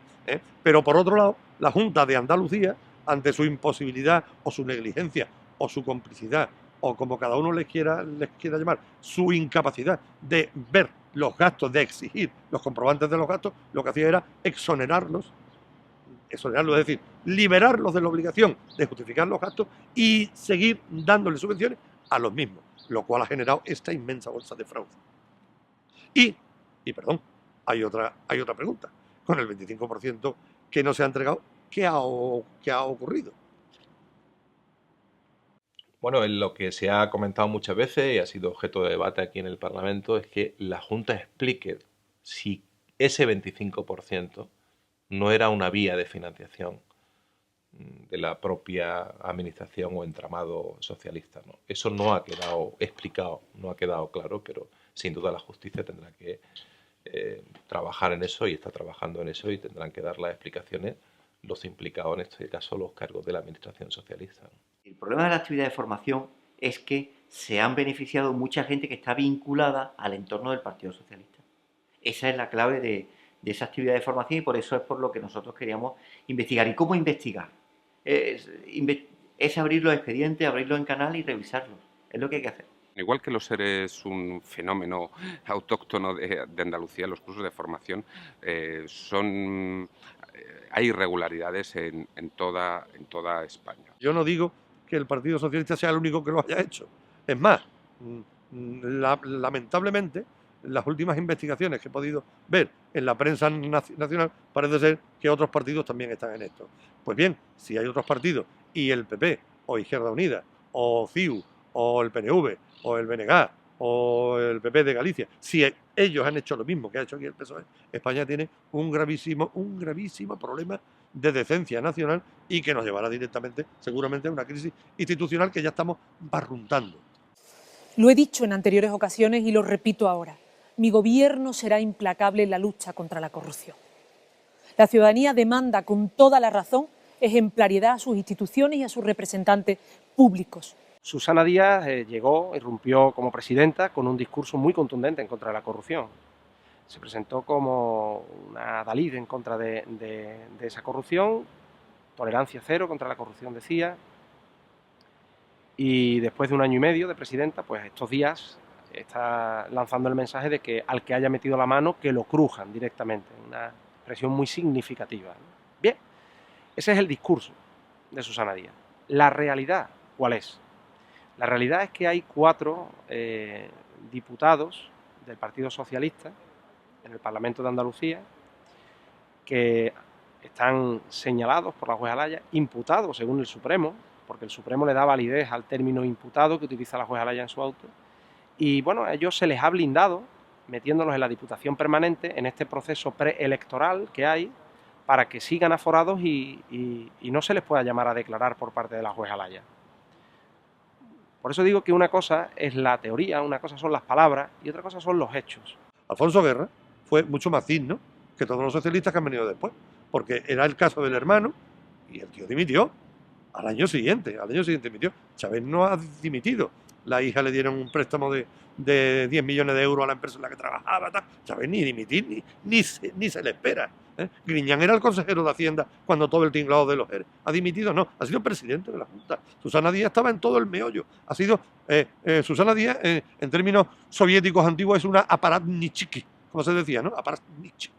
Pero por otro lado, la Junta de Andalucía, ante su imposibilidad o su negligencia o su complicidad, o como cada uno les quiera llamar, su incapacidad de ver los gastos, de exigir los comprobantes de los gastos, lo que hacía era exonerarlos, es decir, liberarlos de la obligación de justificar los gastos y seguir dándole subvenciones a los mismos, lo cual ha generado esta inmensa bolsa de fraude. Y perdón, hay otra pregunta. Con el 25% que no se ha entregado, ¿qué ha ocurrido? Bueno, lo que se ha comentado muchas veces y ha sido objeto de debate aquí en el Parlamento es que la Junta explique si ese 25% no era una vía de financiación de la propia administración o entramado socialista, ¿no? Eso no ha quedado explicado, no ha quedado claro, pero sin duda la justicia tendrá que trabajar en eso y está trabajando en eso y tendrán que dar las explicaciones los implicados, en este caso los cargos de la administración socialista, ¿no? El problema de la actividad de formación es que se han beneficiado mucha gente que está vinculada al entorno del Partido Socialista. Esa es la clave de esa actividad de formación y por eso es por lo que nosotros queríamos investigar. ¿Y cómo investigar? Es abrir los expedientes, abrirlos en canal y revisarlos. Es lo que hay que hacer. Igual que los ERE es un fenómeno autóctono de Andalucía, los cursos de formación hay irregularidades en toda España. Yo no digo que el Partido Socialista sea el único que lo haya hecho. Es más, lamentablemente, las últimas investigaciones que he podido ver en la prensa nacional parece ser que otros partidos también están en esto. Pues bien, si hay otros partidos y el PP o Izquierda Unida o CiU o el PNV o el BNG o el PP de Galicia, si ellos han hecho lo mismo que ha hecho aquí el PSOE, España tiene un gravísimo problema de decencia nacional y que nos llevará directamente, seguramente, a una crisis institucional que ya estamos barruntando. Lo he dicho en anteriores ocasiones y lo repito ahora. Mi gobierno será implacable en la lucha contra la corrupción. La ciudadanía demanda con toda la razón ejemplaridad a sus instituciones y a sus representantes públicos. Susana Díaz irrumpió como presidenta con un discurso muy contundente en contra de la corrupción. Se presentó como una Dalí en contra de esa corrupción, tolerancia cero contra la corrupción, decía. Y después de 1 año y medio de presidenta, pues estos días está lanzando el mensaje de que al que haya metido la mano, que lo crujan directamente. Una expresión muy significativa, ¿no? Bien, ese es el discurso de Susana Díaz. La realidad, ¿cuál es? La realidad es que hay 4 diputados del Partido Socialista en el Parlamento de Andalucía que están señalados por la jueza Laya, imputados según el Supremo, porque el Supremo le da validez al término imputado que utiliza la jueza Laya en su auto. Y bueno, a ellos se les ha blindado, metiéndolos en la Diputación Permanente, en este proceso preelectoral que hay, para que sigan aforados y no se les pueda llamar a declarar por parte de la jueza Laya. Por eso digo que una cosa es la teoría, una cosa son las palabras y otra cosa son los hechos. Alfonso Guerra fue mucho más digno que todos los socialistas que han venido después, porque era el caso del hermano y el tío dimitió al año siguiente dimitió. Chávez no ha dimitido. La hija le dieron un préstamo de 10 millones de euros a la empresa en la que trabajaba. Chávez ni dimitir, ni se le espera. Griñán era el consejero de Hacienda cuando todo el tinglado de los ERE. ¿Ha dimitido? No, ha sido presidente de la Junta. Susana Díaz estaba en todo el meollo. Ha sido, Susana Díaz, en términos soviéticos antiguos, es una aparatnichiki, como se decía, ¿no? Aparatnichki.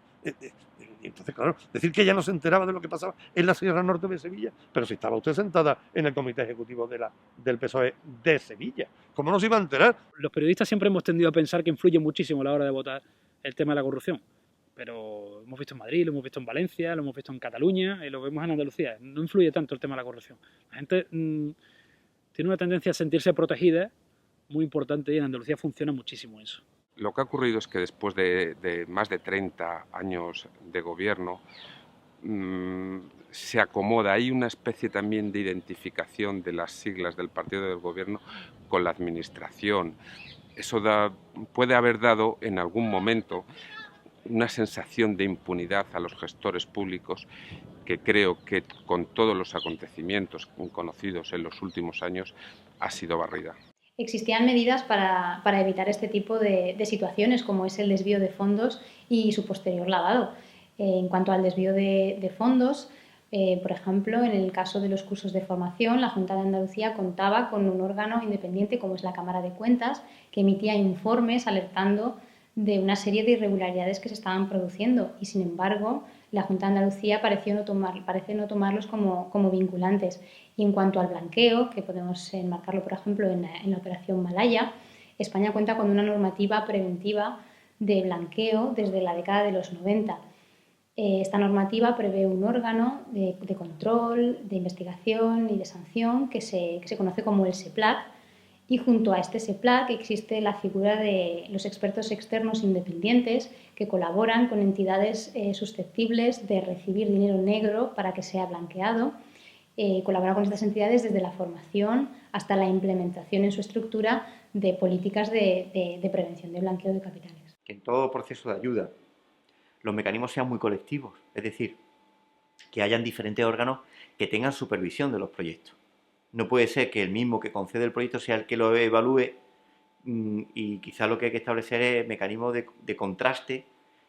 Y entonces, claro, decir que ella no se enteraba de lo que pasaba en la Sierra Norte de Sevilla, pero si estaba usted sentada en el comité ejecutivo del PSOE de Sevilla, ¿cómo no se iba a enterar? Los periodistas siempre hemos tendido a pensar que influye muchísimo a la hora de votar el tema de la corrupción, pero hemos visto en Madrid, lo hemos visto en Valencia, lo hemos visto en Cataluña y lo vemos en Andalucía. No influye tanto el tema de la corrupción. La gente tiene una tendencia a sentirse protegida muy importante y en Andalucía funciona muchísimo eso. Lo que ha ocurrido es que después de más de 30 años de gobierno se acomoda, hay una especie también de identificación de las siglas del partido del gobierno con la administración. Eso puede haber dado en algún momento una sensación de impunidad a los gestores públicos que creo que con todos los acontecimientos conocidos en los últimos años ha sido barrida. Existían medidas para evitar este tipo de situaciones, como es el desvío de fondos y su posterior lavado. En cuanto al desvío de fondos, por ejemplo, en el caso de los cursos de formación, la Junta de Andalucía contaba con un órgano independiente como es la Cámara de Cuentas, que emitía informes alertando de una serie de irregularidades que se estaban produciendo y, sin embargo, la Junta de Andalucía parece no tomarlos como vinculantes. Y en cuanto al blanqueo, que podemos enmarcarlo, por ejemplo, en la operación Malaya, España cuenta con una normativa preventiva de blanqueo desde la década de los 90. Esta normativa prevé un órgano de control, de investigación y de sanción que se conoce como el SEPLAC, y junto a este SEPLAC existe la figura de los expertos externos independientes que colaboran con entidades susceptibles de recibir dinero negro para que sea blanqueado. Colabora con estas entidades desde la formación hasta la implementación en su estructura de políticas de prevención de blanqueo de capitales. Que en todo proceso de ayuda los mecanismos sean muy colectivos, es decir, que hayan diferentes órganos que tengan supervisión de los proyectos. No puede ser que el mismo que concede el proyecto sea el que lo evalúe y quizá lo que hay que establecer es mecanismos de contraste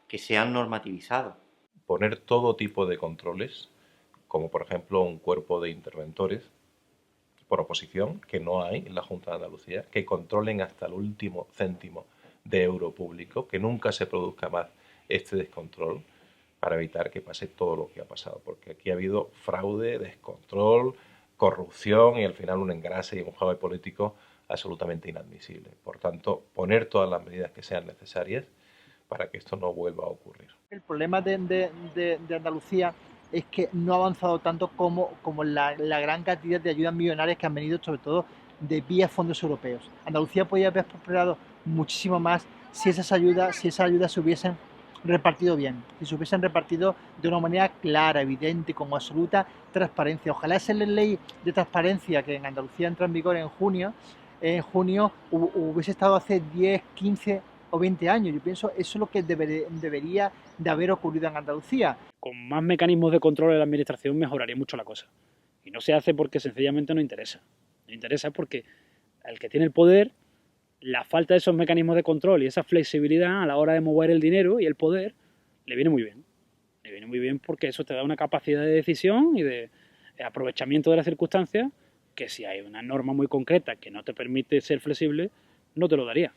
que sean normativizados. Poner todo tipo de controles, como por ejemplo un cuerpo de interventores por oposición, que no hay en la Junta de Andalucía, que controlen hasta el último céntimo de euro público, que nunca se produzca más este descontrol para evitar que pase todo lo que ha pasado, porque aquí ha habido fraude, descontrol, corrupción y al final un engrase y un juego político absolutamente inadmisible. Por tanto, poner todas las medidas que sean necesarias para que esto no vuelva a ocurrir. El problema de Andalucía es que no ha avanzado tanto como la gran cantidad de ayudas millonarias que han venido, sobre todo de vía fondos europeos. Andalucía podría haber prosperado muchísimo más si esas ayudas se hubiesen repartido bien, si se hubiesen repartido de una manera clara, evidente, con absoluta transparencia. Ojalá esa ley de transparencia que en Andalucía entra en vigor en junio hubiese estado hace 10, 15 o 20 años. Yo pienso eso es lo que debería de haber ocurrido en Andalucía. Con más mecanismos de control de la administración mejoraría mucho la cosa. Y no se hace porque sencillamente no interesa. No interesa porque al que tiene el poder, la falta de esos mecanismos de control y esa flexibilidad a la hora de mover el dinero y el poder le viene muy bien. Le viene muy bien porque eso te da una capacidad de decisión y de aprovechamiento de las circunstancias que si hay una norma muy concreta que no te permite ser flexible, no te lo daría.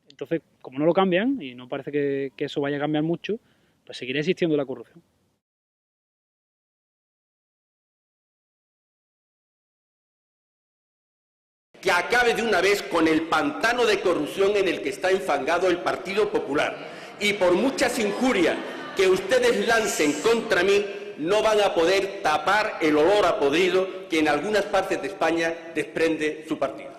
Entonces, como no lo cambian y no parece que eso vaya a cambiar mucho, pues seguirá existiendo la corrupción. Que acabe de una vez con el pantano de corrupción en el que está enfangado el Partido Popular. Y por muchas injurias que ustedes lancen contra mí, no van a poder tapar el olor a podrido que en algunas partes de España desprende su partido.